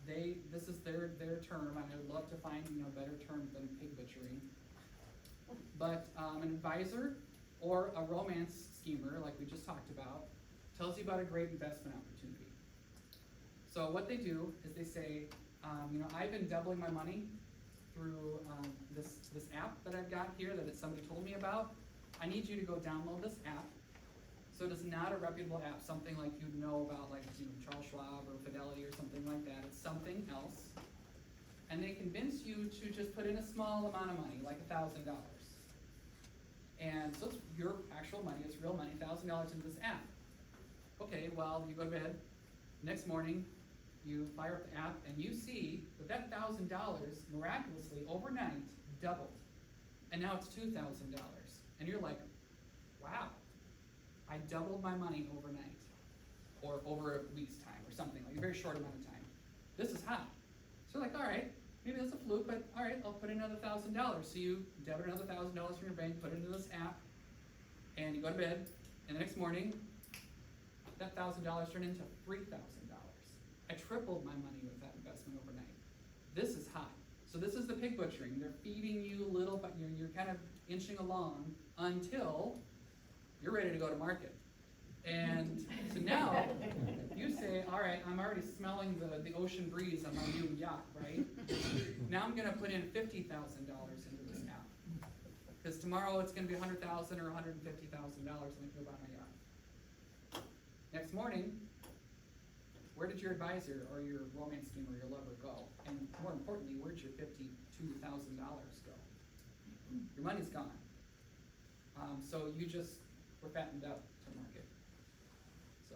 This is their term, and I would love to find a better term than pig butchery. But an advisor or a romance schemer, like we just talked about, tells you about a great investment opportunity. So what they do is they say, I've been doubling my money through this app that I've got here that somebody told me about. I need you to go download this app. So it is not a reputable app, something like you'd know about, like Charles Schwab or Fidelity or something like that. It's something else. And they convince you to just put in a small amount of money, like $1,000. And so it's your actual money, it's real money, $1,000 into this app. Okay, well, you go to bed. Next morning, you fire up the app, and you see that $1,000 miraculously overnight doubled. And now it's $2,000. And you're like, wow, I doubled my money overnight, or over a week's time, or something, like a very short amount of time. This is hot. So you're like, all right, maybe that's a fluke, but all right, I'll put in another $1,000. So you debit another $1,000 from your bank, put it into this app, and you go to bed, And the next morning, that $1,000 turned into $3,000. I tripled my money with that investment overnight. This is high. So this is the pig butchering. They're feeding you little, but you're kind of inching along until you're ready to go to market. And so now you say, all right, I'm already smelling the ocean breeze on my new yacht, right? Now I'm gonna put in $50,000 into this app. Because tomorrow it's gonna be $100,000 or $150,000 and I can go buy my yacht. Next morning, where did your advisor or your romance team or your lover go? And more importantly, where'd your $52,000 go? Your money's gone. So you just were fattened up to market. So,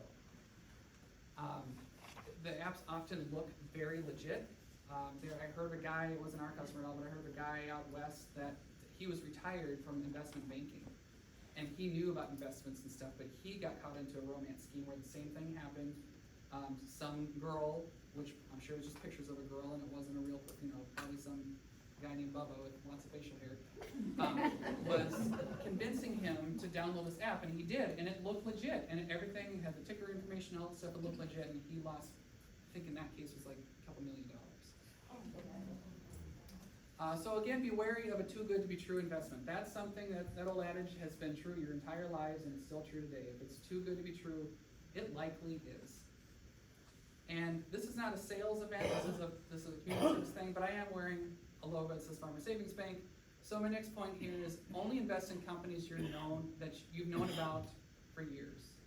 the apps often look very legit. I heard a guy, it wasn't our customer at all, but I heard a guy out west that he was retired from investment banking. And he knew about investments and stuff, but he got caught into a romance scheme where the same thing happened. Some girl, which I'm sure was just pictures of a girl and it wasn't a real, probably some guy named Bubba with lots of facial hair, was convincing him to download this app, and he did, and it looked legit, and everything had the ticker information, all the stuff, it looked legit, and he lost, I think in that case was like a couple $1 million. So again, be wary of a too good to be true investment. That's something that old adage has been true your entire lives, and it's still true today. If it's too good to be true, it likely is. And this is not a sales event, this is a community service thing, but I am wearing a logo that says Farmer Savings Bank. So my next point here is only invest in companies that you've known about for years.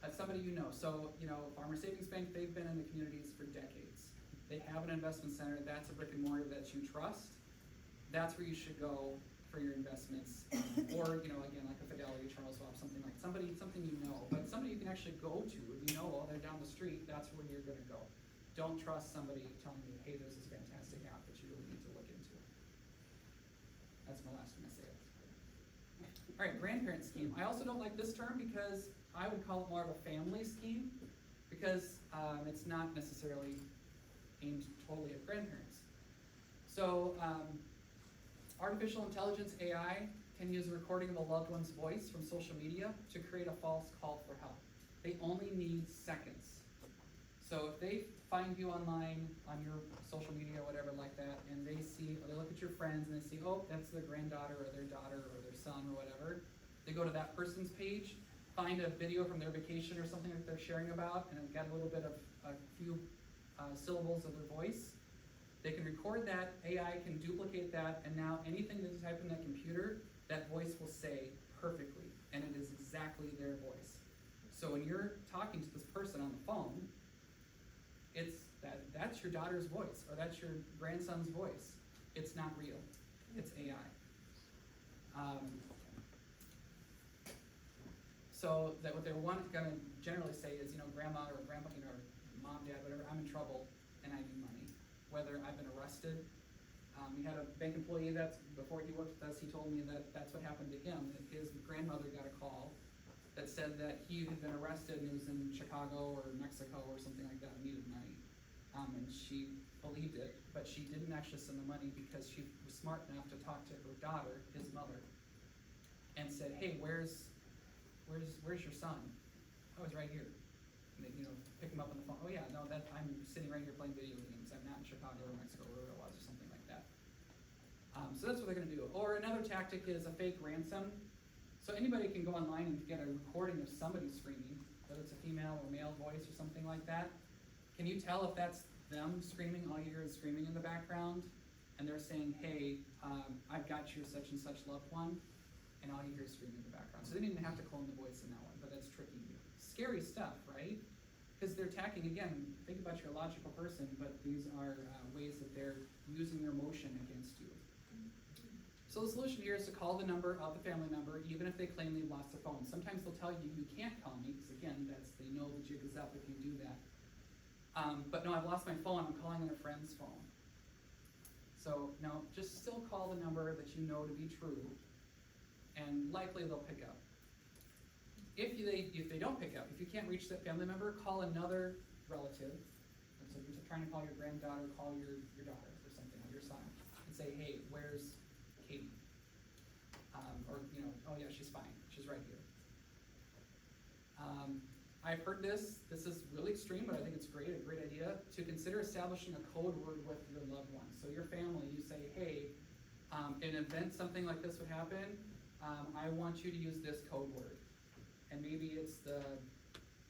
That's somebody you know. So, Farmer Savings Bank, they've been in the communities for decades. They have an investment center, that's a brick and mortar that you trust. That's where you should go for your investments. Or, again, like a Fidelity, Charles Schwab, something you know. But somebody you can actually go to. If you know, they're down the street, that's where you're gonna go. Don't trust somebody telling you, hey, there's this fantastic app that you really need to look into. That's my last one I say. All right, grandparent scheme. I also don't like this term because I would call it more of a family scheme because it's not necessarily aimed totally at grandparents. So, artificial intelligence, AI, can use a recording of a loved one's voice from social media to create a false call for help. They only need seconds. So if they find you online on your social media or whatever like that, and they look at your friends and they see, oh, that's their granddaughter or their daughter or their son or whatever, they go to that person's page, find a video from their vacation or something that they're sharing about, and it's got a little bit of a few syllables of their voice. They can record that, AI can duplicate that, and now anything that you type in that computer, that voice will say perfectly, and it is exactly their voice. So when you're talking to this person on the phone, that's your daughter's voice, or that's your grandson's voice. It's not real, it's AI. So that what they're gonna generally say is, grandma or grandpa, or mom, dad, whatever, I'm in trouble and I need money. Whether I've been arrested. We had a bank employee before he worked with us, he told me that's what happened to him. That his grandmother got a call that said that he had been arrested and he was in Chicago or Mexico or something like that and needed money. And she believed it, but she didn't actually send the money because she was smart enough to talk to her daughter, his mother, and said, hey, where's your son? Oh, he's right here. And they, pick him up on the phone. Oh yeah, no, I'm sitting right here playing video games. I'm not in Chicago or Mexico or wherever it was or something like that. So that's what they're gonna do. Or another tactic is a fake ransom. So anybody can go online and get a recording of somebody screaming, whether it's a female or male voice or something like that. Can you tell if that's them screaming, all you hear is screaming in the background, and they're saying, hey, I've got your such and such loved one, and all you hear is screaming in the background. So they didn't even have to clone the voice in that one, but that's tricky. Scary stuff, right? Because they're attacking, again, think about your logical person, but these are ways that they're using your emotion against you. So the solution here is to call the number of the family member, even if they claim they've lost their phone. Sometimes they'll tell you, you can't call me, because again, they know the jig is up if you do that. But no, I've lost my phone, I'm calling on a friend's phone. So no, just still call the number that you know to be true, and likely they'll pick up. If they don't pick up, if you can't reach that family member, call another relative. And so if you're trying to call your granddaughter, call your daughter or something, or your son, and say, hey, where's Katie? Or, oh yeah, she's fine, she's right here. I've heard this is really extreme, but I think it's a great idea, to consider establishing a code word with your loved ones. So your family, you say, hey, in an event something like this would happen, I want you to use this code word. And maybe it's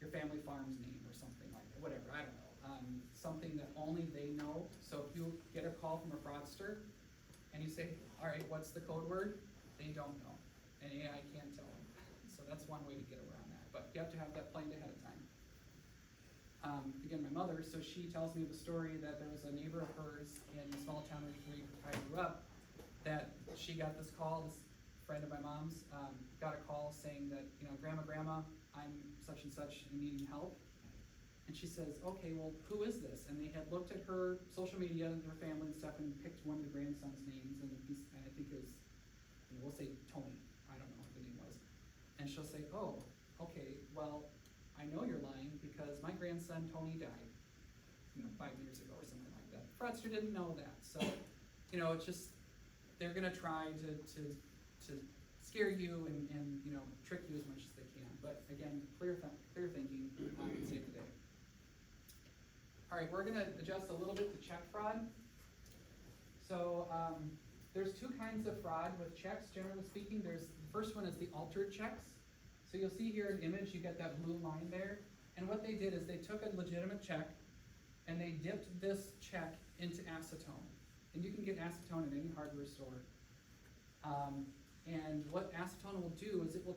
your family farm's name or something like that, whatever, I don't know. Something that only they know. So if you get a call from a fraudster and you say, all right, what's the code word? They don't know, and AI can't tell them. So that's one way to get around that, but you have to have that planned ahead of time. Again, my mother, so she tells me the story that there was a neighbor of hers in a small town where I grew up, that she got this call, this friend of my mom's, got a call saying that, grandma, I'm such and such and needing help. And she says, okay, well, who is this? And they had looked at her social media and her family and stuff and picked one of the grandson's names, and I think it was, we'll say Tony, I don't know what the name was. And she'll say, oh, okay, well, I know you're lying because my grandson Tony died, 5 years ago or something like that. Fraudster didn't know that, so, it's just, they're gonna try to scare you and trick you as much as they can. But again, clear thinking can save the day. All right, we're gonna adjust a little bit to check fraud. So there's two kinds of fraud with checks, generally speaking. The first one is the altered checks. So you'll see here an image, you get that blue line there. And what they did is they took a legitimate check and they dipped this check into acetone. And you can get acetone in any hardware store. And what acetone will do is it will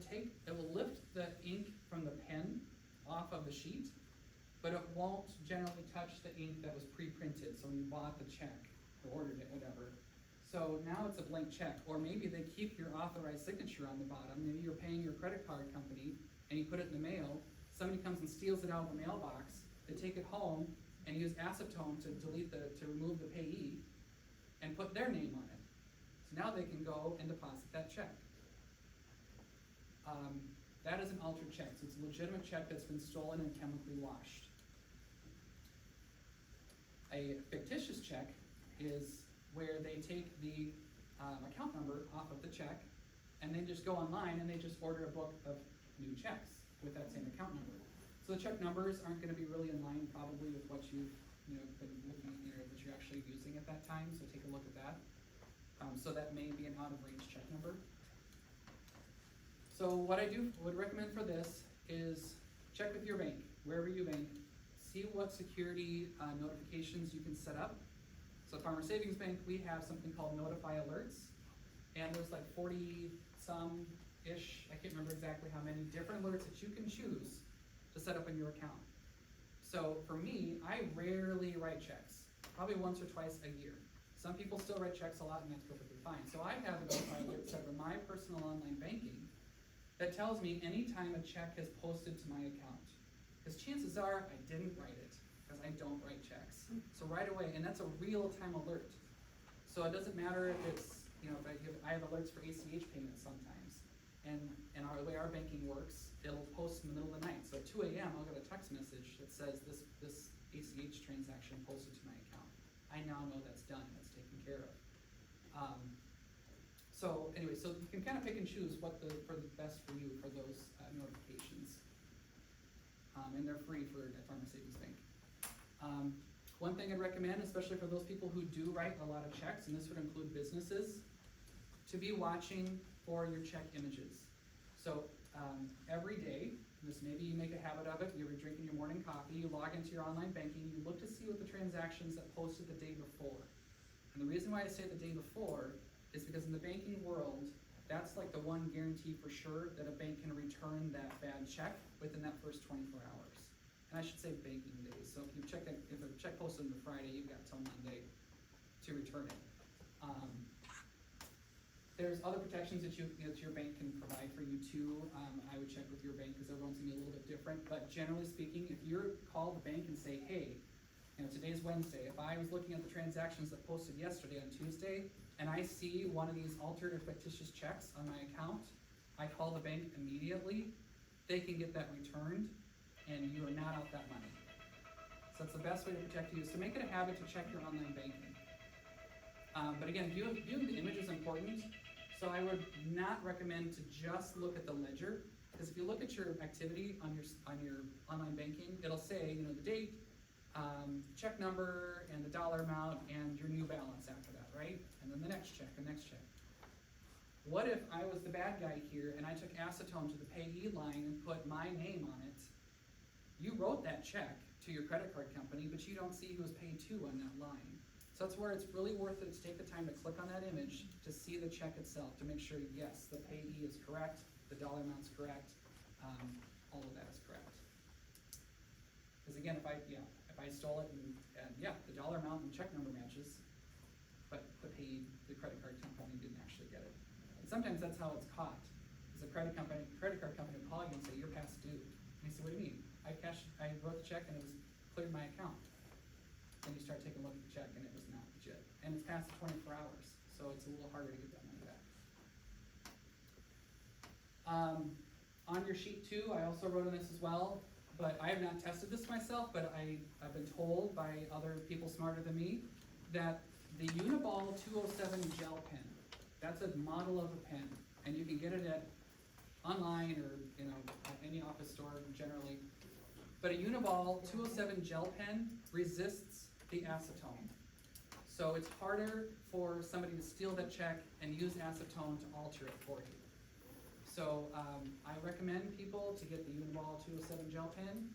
lift the ink from the pen off of the sheet, but it won't generally touch the ink that was pre-printed. So when you bought the check or ordered it, whatever. So now it's a blank check, or maybe they keep your authorized signature on the bottom. Maybe you're paying your credit card company and you put it in the mail. Somebody comes and steals it out of the mailbox. They take it home and use acetone to remove the payee and put their name on it. So now they can go and deposit that check. That is an altered check. So it's a legitimate check that's been stolen and chemically washed. A fictitious check is where they take the account number off of the check and they just go online and they just order a book of new checks with that same account number. So the check numbers aren't going to be really in line probably with what you've been looking at, that you're actually using at that time. So take a look at that. So that may be an out-of-range check number. So what I would recommend for this is check with your bank, wherever you bank, see what security notifications you can set up. So at Farmer Savings Bank, we have something called Notify Alerts, and there's like 40-some-ish, I can't remember exactly how many different alerts that you can choose to set up in your account. So for me, I rarely write checks, probably once or twice a year. Some people still write checks a lot, and that's perfectly fine. So I have a Notify Alert set for my personal online banking that tells me anytime a check is posted to my account. Because chances are I didn't write it, because I don't write checks. So right away, and that's a real-time alert. So it doesn't matter if it's, if I have alerts for ACH payments sometimes. And the way our banking works, it'll post in the middle of the night. So at 2 a.m., I'll get a text message that says this ACH transaction posted to my account. I now know that's done, that's taken care of. So anyway, so you can kind of pick and choose for the best for you for those notifications. And they're free at Farmer Savings Bank. One thing I'd recommend, especially for those people who do write a lot of checks, and this would include businesses, to be watching for your check images. So every day, maybe you make a habit of it, you're drinking your morning coffee, you log into your online banking, you look to see what the transactions that posted the day before. And the reason why I say the day before is because in the banking world, that's like the one guarantee for sure that a bank can return that bad check within that first 24 hours. And I should say banking days. So if a check posted on the Friday, you've got till Monday to return it. There's other protections that your bank can provide for you too. I would check with your bank because everyone's gonna be a little bit different. But generally speaking, if you call the bank and say, hey, today's Wednesday, if I was looking at the transactions that posted yesterday on Tuesday, and I see one of these altered or fictitious checks on my account, I call the bank immediately. They can get that returned, and you are not out that money. So that's the best way to protect you, is to make it a habit to check your online banking. But again, viewing the image is important, so I would not recommend to just look at the ledger. Because if you look at your activity on your online banking, it'll say, you know, the date, check number, and the dollar amount, and your new balance after that, right? And then the next check, and next check. What if I was the bad guy here and I took acetone to the payee line and put my name on it? You wrote that check to your credit card company, but you don't see who was paid to on that line. So that's where it's really worth it to take the time to click on that image to see the check itself, to make sure, yes, the payee is correct, the dollar amount's correct, all of that is correct. Because again, if I stole it and yeah, the dollar amount and check number matches, but the credit card company didn't actually get it. And sometimes that's how it's caught. Is a credit card company will call you and say, you're past due. And you say, what do you mean? I wrote the check and it was cleared my account. Then you start taking a look at the check and it was not legit. And it's past 24 hours, so it's a little harder to get that money back. On your sheet too, I also wrote on this as well, but I have not tested this myself, but I've been told by other people smarter than me that the Uniball 207 gel pen, that's a model of a pen, and you can get it at online or, you know, at any office store generally. But a Uniball 207 gel pen resists the acetone. So it's harder for somebody to steal that check and use acetone to alter it for you. So I recommend people to get the Uniball 207 gel pen.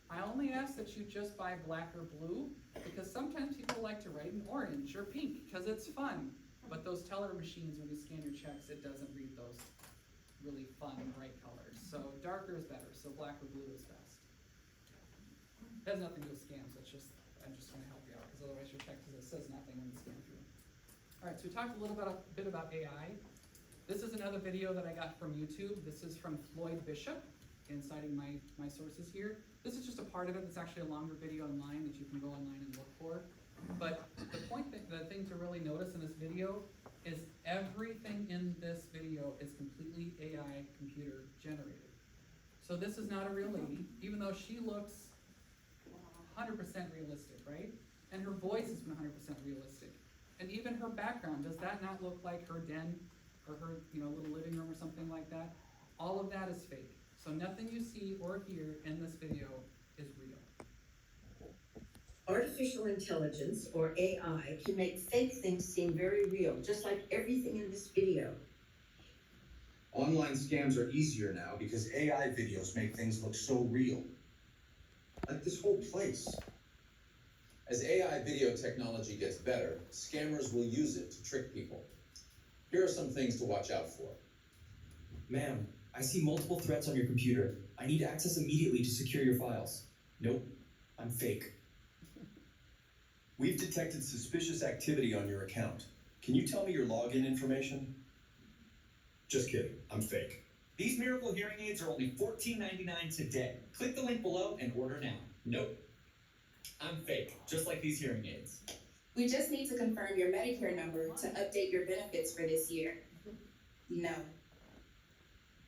I only ask that you just buy black or blue, because sometimes people like to write in orange or pink, because it's fun. But those teller machines, when you scan your checks, it doesn't read those really fun, bright colors. So darker is better, so black or blue is best. It has nothing to do with scams, I'm just trying to help you out, because otherwise your check says nothing when you scan through. All right, so we talked a bit about AI. This is another video that I got from YouTube. This is from Floyd Bishop, and citing my sources here. This is just a part of it. It's actually a longer video online that you can go online and look for. But the thing to really notice in this video is everything in this video is completely AI computer generated. So this is not a real lady, even though she looks 100% realistic, right? And her voice is 100% realistic. And even her background, does that not look like her den or her, you know, little living room or something like that? All of that is fake. So nothing you see or hear in this video is real. Artificial intelligence, or AI, can make fake things seem very real, just like everything in this video. Online scams are easier now because AI videos make things look so real. Like this whole place. As AI video technology gets better, scammers will use it to trick people. Here are some things to watch out for. Ma'am, I see multiple threats on your computer. I need access immediately to secure your files. Nope, I'm fake. We've detected suspicious activity on your account. Can you tell me your login information? Just kidding, I'm fake. These miracle hearing aids are only $14.99 today. Click the link below and order now. Nope, I'm fake, just like these hearing aids. We just need to confirm your Medicare number to update your benefits for this year. No,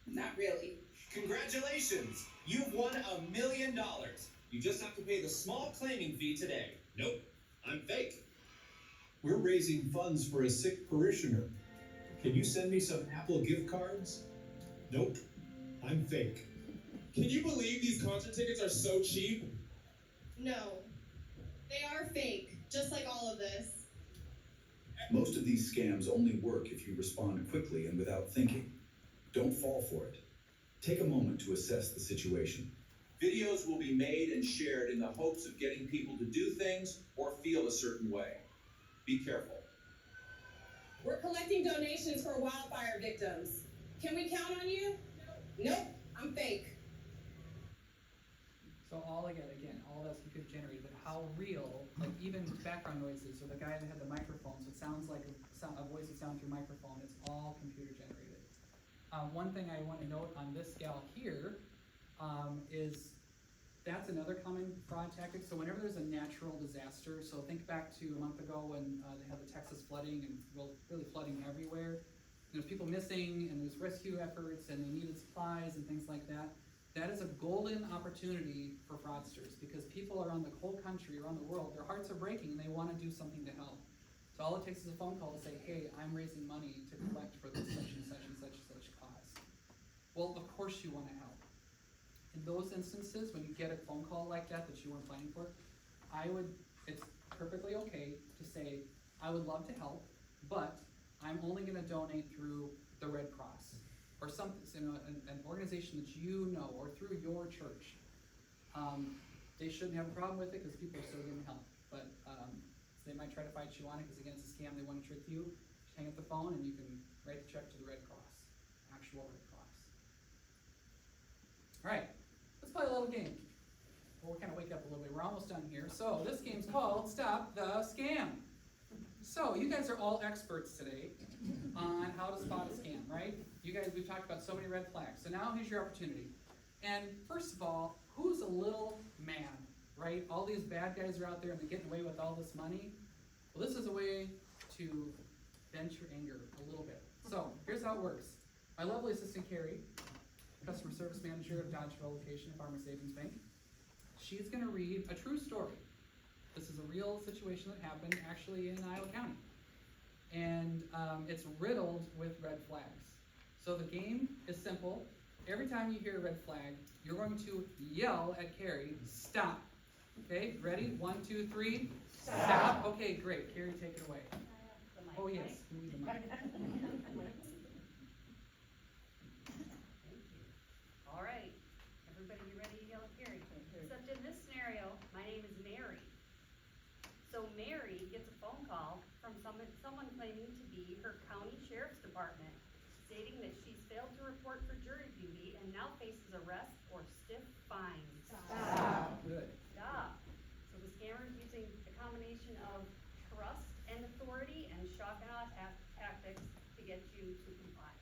not really. Congratulations, you've won $1 million. You just have to pay the small claiming fee today. Nope, I'm fake. We're raising funds for a sick parishioner. Can you send me some Apple gift cards? Nope, I'm fake. Can you believe these concert tickets are so cheap? No, they are fake, just like all of this. Most of these scams only work if you respond quickly and without thinking. Don't fall for it. Take a moment to assess the situation. Videos will be made and shared in the hopes of getting people to do things or feel a certain way. Be careful. We're collecting donations for wildfire victims. Can we count on you? Nope, I'm fake. So all that's computer generated, but how real, like even background noises, or the guy that had the microphone, so it sounds like a voice would sound through microphone, it's all computer generated. One thing I want to note on this gal here is that's another common fraud tactic. So whenever there's a natural disaster, so think back to a month ago when they had the Texas flooding and really flooding everywhere. There's people missing and there's rescue efforts and they needed supplies and things like that. That is a golden opportunity for fraudsters because people around the whole country, around the world, their hearts are breaking and they want to do something to help. So all it takes is a phone call to say, hey, I'm raising money to collect for this such and such and such and such cause. Well, of course you wanna help. In those instances, when you get a phone call like that you weren't planning for, it's perfectly okay to say, I would love to help, but I'm only gonna donate through the Red Cross, or something, an organization that you know, or through your church. They shouldn't have a problem with it, because people are still getting help, but, so they might try to fight you on it, because again, it's a scam, they wanna trick you. Just hang up the phone and you can write the check to the Red Cross, actual Red Cross. Alright, let's play a little game. Well, we'll kind of wake up a little bit, we're almost done here. So, this game's called Stop the Scam. So, you guys are all experts today on how to spot a scam, right? You guys, we've talked about so many red flags. So now here's your opportunity. And first of all, who's a little mad, right? All these bad guys are out there and they're getting away with all this money. Well, this is a way to vent your anger a little bit. So, here's how it works. My lovely assistant Carrie, customer service manager of Dodgeville location, Farmer Savings Bank, she's gonna read a true story. This is a real situation that happened actually in Iowa County. And it's riddled with red flags. So the game is simple. Every time you hear a red flag, you're going to yell at Carrie, stop. Okay, ready? 1, 2, 3, stop. Okay, great. Carrie, take it away. Oh yes, you need the mic. All right, everybody, you ready to yell at Carrie? Except in this scenario, my name is Mary. So Mary gets a phone call from someone claiming to be her county sheriff's department, stating that she's failed to report for jury duty and now faces arrest or stiff fines. Stop. Good. Stop. So the scammer is using a combination of trust and authority and shock and awe tactics to get you to comply.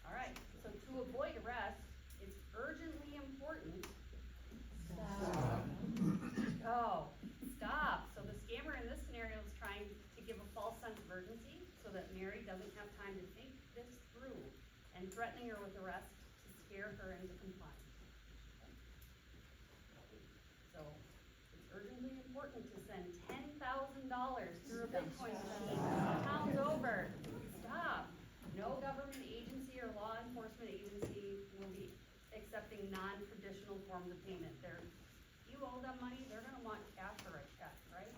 All right, so to avoid arrest, it's urgently important. Stop. Oh, stop. So the scammer in this scenario is trying to give a false sense of urgency so that Mary doesn't have time to think this through and threatening her with arrest to scare her into compliance. So it's urgently important to send $10,000 through a Bitcoin machine. Pounds over. Stop. No government agency or law enforcement agency will be accepting non-traditional forms of payment. You owe them money, they're gonna want cash or a check, right?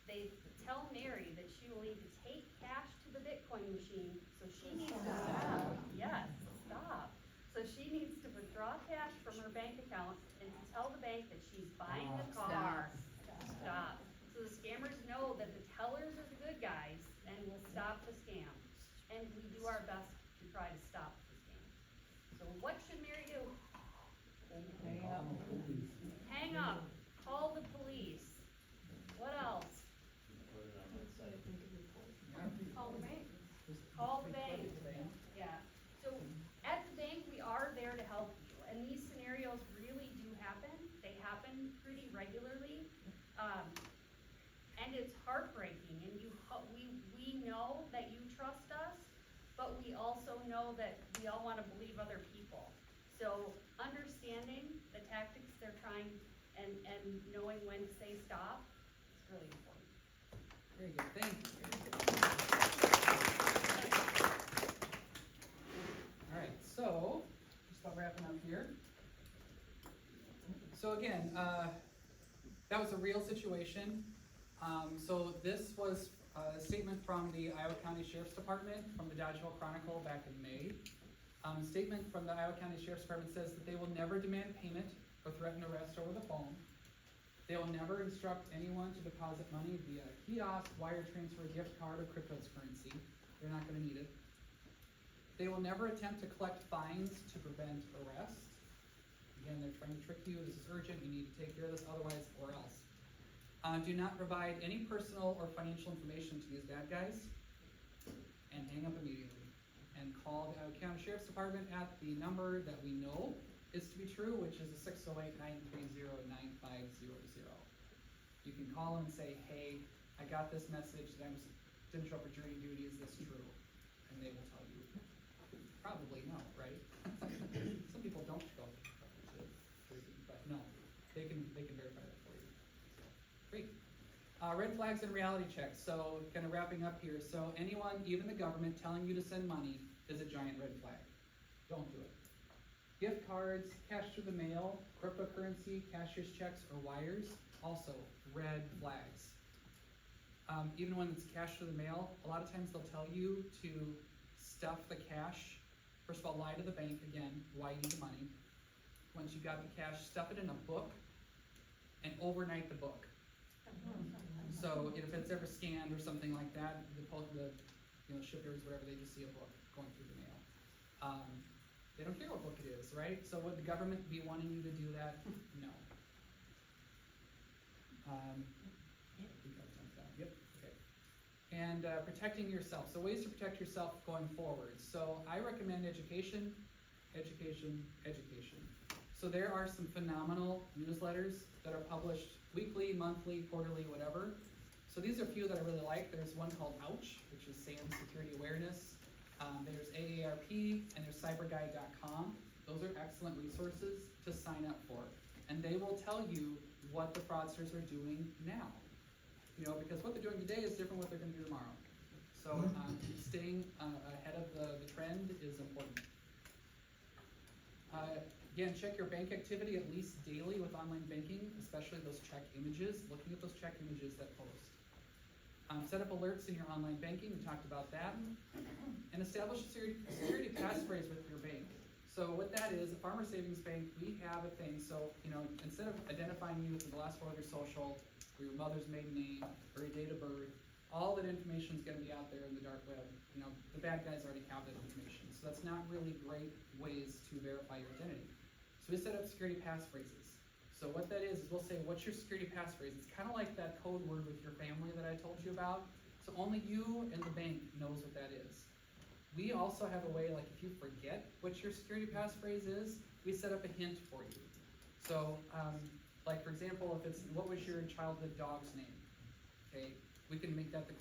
They tell Mary that she will need to take cash to the Bitcoin machine, so she needs to stop. Yes, stop. So she needs to withdraw cash from her bank account and to tell the bank that she's buying a car. Stop. So the scammers know that the tellers are the good guys and will stop the scam. And we do our best to try to stop the scam. So what should Mary do? Hang up. Call the police. What else? Call the bank. Call the bank. Yeah. So at the bank, we are there to help you. And these scenarios really do happen. They happen pretty regularly. And it's heartbreaking. And we know that you trust us, but we also know that we all want to believe other people. So understanding the tactics they're trying and knowing when to say stop is really important. Very good, thank you. All right, so just about wrapping up here. So again, that was a real situation. So this was a statement from the Iowa County Sheriff's Department, from the Dodgeville Chronicle back in May. A statement from the Iowa County Sheriff's Department says that they will never demand payment or threaten arrest over the phone. They will never instruct anyone to deposit money via kiosk, wire transfer, gift card, or cryptocurrency. They're not going to need it. They will never attempt to collect fines to prevent arrest. Again, they're trying to trick you. This is urgent. You need to take care of this, otherwise, or else. Do not provide any personal or financial information to these bad guys, and hang up immediately. And call the Iowa County Sheriff's Department at the number that we know is to be true, which is a 608-930-9500. You can call them and say, hey, I got this message that I didn't show up for jury duty, is this true? And they will tell you, probably no, right? Some people don't show up for jury duty, but no, they can verify that for you. So, great. Red flags and reality checks. So kind of wrapping up here. So anyone, even the government, telling you to send money is a giant red flag. don't do it. Gift cards, cash through the mail, cryptocurrency, cashier's checks, or wires, also red flags. Even when it's cash through the mail, a lot of times they'll tell you to stuff the cash. First of all, lie to the bank again, why you need the money. Once you got the cash, stuff it in a book and overnight the book. So if it's ever scanned or something like that, the shippers, whatever, they just see a book going through the mail. They don't care what book it is, right? So would the government be wanting you to do that? No. Yep, okay. And protecting yourself. So ways to protect yourself going forward. So I recommend education, education, education. So there are some phenomenal newsletters that are published weekly, monthly, quarterly, whatever. So these are a few that I really like. There's one called Ouch, which is SAM Security Awareness. There's AARP, and there's cyberguide.com. Those are excellent resources to sign up for. And they will tell you what the fraudsters are doing now. Because what they're doing today is different what they're gonna do tomorrow. So staying ahead of the trend is important. Again, check your bank activity at least daily with online banking, especially those check images, looking at those check images that post. Set up alerts in your online banking, we talked about that. And establish a security passphrase with your bank. So what that is, a Farmer Savings Bank, we have a thing, so, instead of identifying you with the last four of your social, or your mother's maiden name, or your date of birth, all that information is gonna be out there in the dark web. The bad guys already have that information, so that's not really great ways to verify your identity. So we set up security passphrases. So what that is we'll say, what's your security passphrase? It's kind of like that code word with your family that I told you about. So only you and the bank knows what that is. We also have a way, like if you forget what your security passphrase is, we set up a hint for you. So, like for example, if it's, what was your childhood dog's name? Okay, we can make that the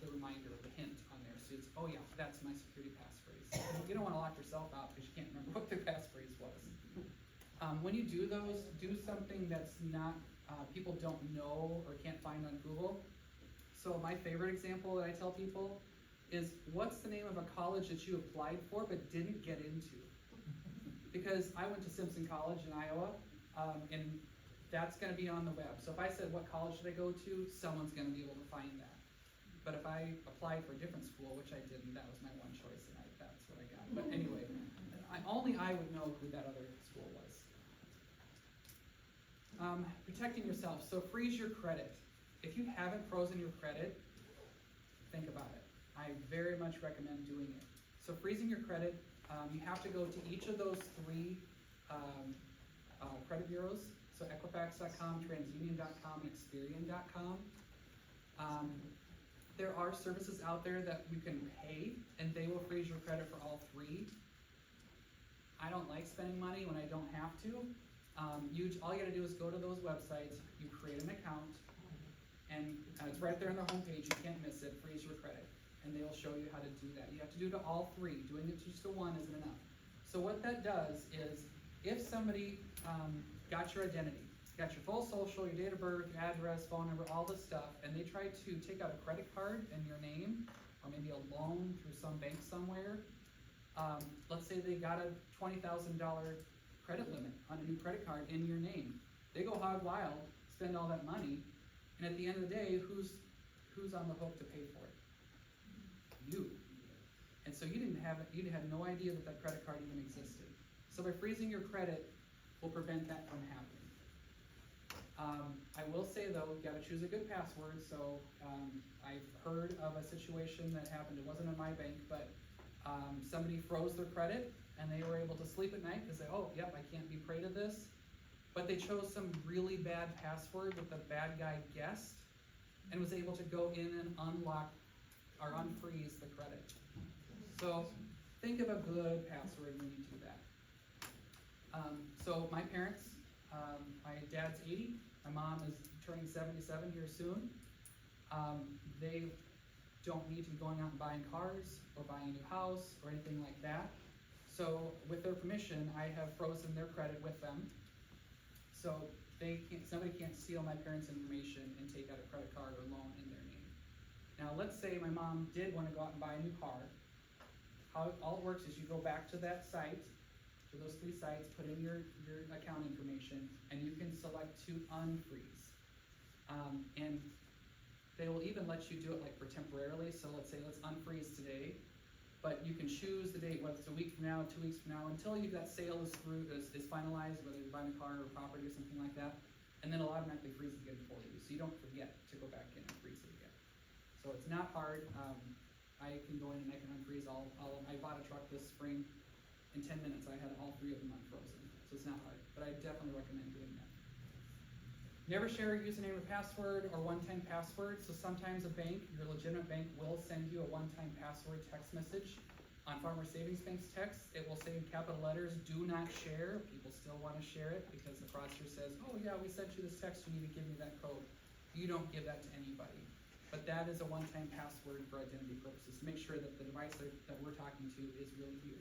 reminder, the hint on there. So it's, oh yeah, that's my security passphrase. You don't want to lock yourself out because you can't remember what the passphrase was. When you do those, do something that's not, people don't know or can't find on Google. So my favorite example that I tell people is, what's the name of a college that you applied for but didn't get into? Because I went to Simpson College in Iowa, and that's gonna be on the web. So if I said, what college should I go to? Someone's gonna be able to find that. But if I applied for a different school, which I didn't, that was my one choice, and that's what I got. But anyway, only I would know who that other school was. Protecting yourself, so freeze your credit. If you haven't frozen your credit, think about it. I very much recommend doing it. So freezing your credit, you have to go to each of those three credit bureaus. So Equifax.com, TransUnion.com, and Experian.com. There are services out there that you can pay, and they will freeze your credit for all three. I don't like spending money when I don't have to. All you gotta do is go to those websites, you create an account, and it's right there on their homepage, you can't miss it, freeze your credit. And they will show you how to do that. You have to do to all three. Doing it to just to one isn't enough. So what that does is, if somebody got your identity, got your full social, your date of birth, your address, phone number, all this stuff, and they tried to take out a credit card in your name, or maybe a loan through some bank somewhere, let's say they got a $20,000 credit limit on a new credit card in your name. They go hog wild, spend all that money, and at the end of the day, who's on the hook to pay for it? You. And so you had no idea that that credit card even existed. So by freezing your credit will prevent that from happening. I will say though, you gotta choose a good password. So I've heard of a situation that happened, it wasn't in my bank, but somebody froze their credit and they were able to sleep at night because they, oh, yep, I can't be prey to this. But they chose some really bad password that the bad guy guessed and was able to go in and unlock or unfreeze the credit. So think of a good password when you do that. So my parents, my dad's 80, my mom is turning 77 here soon. They don't need to be going out and buying cars or buying a new house or anything like that. So with their permission, I have frozen their credit with them. So somebody can't steal my parents' information and take out a credit card or loan in their name. Now let's say my mom did want to go out and buy a new car. how it all works is you go back to that site, to those 3 sites, put in your account information, and you can select to unfreeze. And they will even let you do it like for temporarily, so let's say let's unfreeze today, but you can choose the date, whether it's a week from now, 2 weeks from now, until that sale is finalized, whether you're buying a car or property or something like that, and then it'll automatically freeze it again for you, so you don't forget to go back in and freeze it again. So it's not hard. I can go in and I can unfreeze I bought a truck this spring. In 10 minutes, I had all 3 of them unfrozen, so it's not hard, but I definitely recommend doing that. Never share a username or password or one-time password. So sometimes a bank, your legitimate bank, will send you a one-time password text message. On Farmer Savings Bank's text, it will say in capital letters, "Do not share." People still want to share it because the fraudster says, "Oh yeah, we sent you this text, you need to give me that code." You don't give that to anybody. But that is a one-time password for identity purposes. Make sure that the device that we're talking to is really you.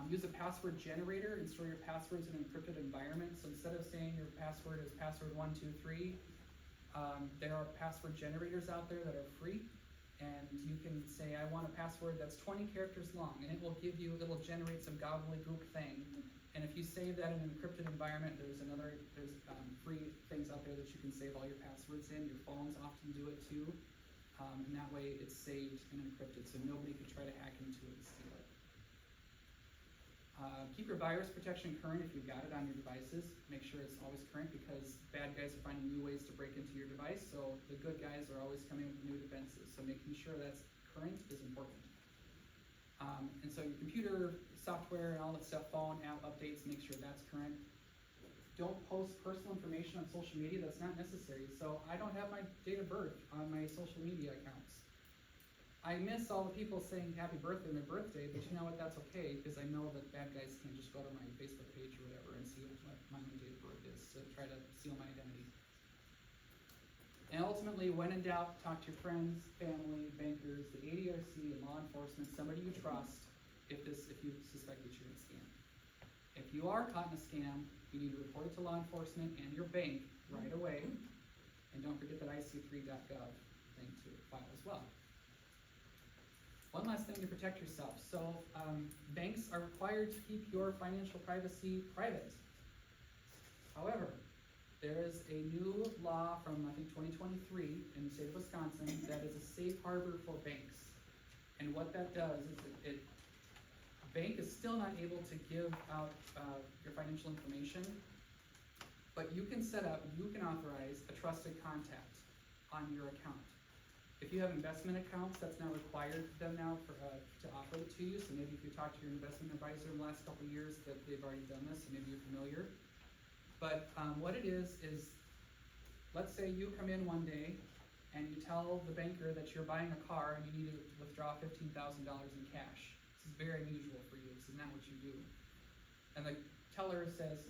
Use a password generator and store your passwords in an encrypted environment. So instead of saying your password is password 123, there are password generators out there that are free. And you can say, I want a password that's 20 characters long, and it'll generate some gobbledygook thing. And if you save that in an encrypted environment, there's free things out there that you can save all your passwords in. Your phones often do it too. And that way it's saved and encrypted, so nobody can try to hack into it and steal it. Keep your virus protection current if you've got it on your devices. Make sure it's always current because bad guys are finding new ways to break into your device, so the good guys are always coming with new defenses. So making sure that's current is important. And so your computer software and all that stuff, phone, app updates, make sure that's current. Don't post personal information on social media that's not necessary. So I don't have my date of birth on my social media accounts. I miss all the people saying happy birthday on my birthday, but you know what, that's okay, because I know that bad guys can't just go to my Facebook page or whatever and see what my date of birth is to try to steal my identity. And ultimately, when in doubt, talk to your friends, family, bankers, the ADRC, and law enforcement, somebody you trust, if you suspect that you're in a scam. If you are caught in a scam, you need to report it to law enforcement and your bank right away. And don't forget that IC3.gov thing to file as well. One last thing to protect yourself. So banks are required to keep your financial privacy private. However, there is a new law from, I think, 2023 in the state of Wisconsin that is a safe harbor for banks. And what that does is a bank is still not able to give out your financial information, but you can authorize a trusted contact on your account. If you have investment accounts, that's not required for them now to offer it to you. So maybe if you talk to your investment advisor in the last couple of years, that they've already done this, so maybe you're familiar. But what it is, let's say you come in one day and you tell the banker that you're buying a car and you need to withdraw $15,000 in cash. This is very unusual for you. This is not what you do. And the teller says,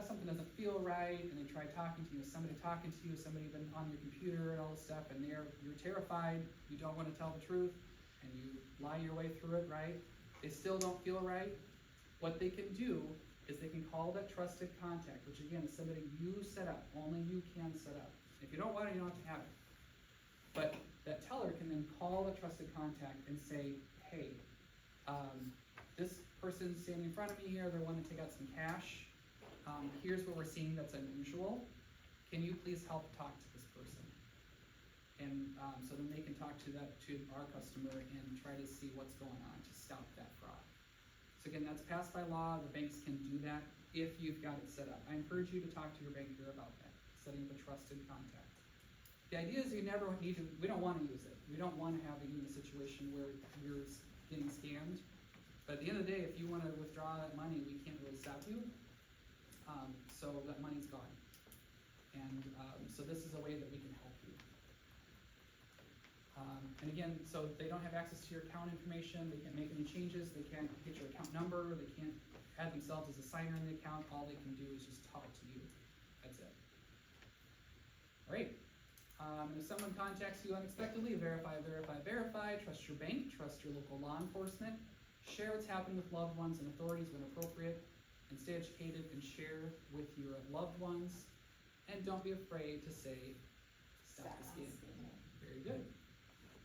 something doesn't feel right, and they try talking to you, somebody been on your computer and all this stuff, and you're terrified, you don't want to tell the truth, and you lie your way through it, right? They still don't feel right. What they can do is they can call that trusted contact, which again is somebody you set up, only you can set up. If you don't want it, you don't have to have it. But that teller can then call the trusted contact and say, hey, this person standing in front of me here, they want to take out some cash. Here's what we're seeing that's unusual. Can you please help talk to this person? And so then they can talk to our customer and try to see what's going on to stop that fraud. So again, that's passed by law. The banks can do that if you've got it set up. I encourage you to talk to your banker about that, setting up a trusted contact. The idea is we don't want to use it. We don't want to have a situation where you're getting scammed. But at the end of the day, if you want to withdraw that money, we can't really stop you. So that money's gone. And so this is a way that we can help you. And again, so they don't have access to your account information, they can't make any changes, they can't get your account number, they can't add themselves as a signer in the account. All they can do is just talk to you. That's it. All right. And if someone contacts you unexpectedly, verify. Trust your bank, trust your local law enforcement. Share what's happened with loved ones and authorities when appropriate, and stay educated and share with your loved ones. And don't be afraid to say, stop the scam. Very good.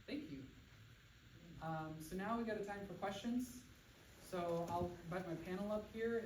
Thank you. So now we got a time for questions. So I'll invite my panel up here.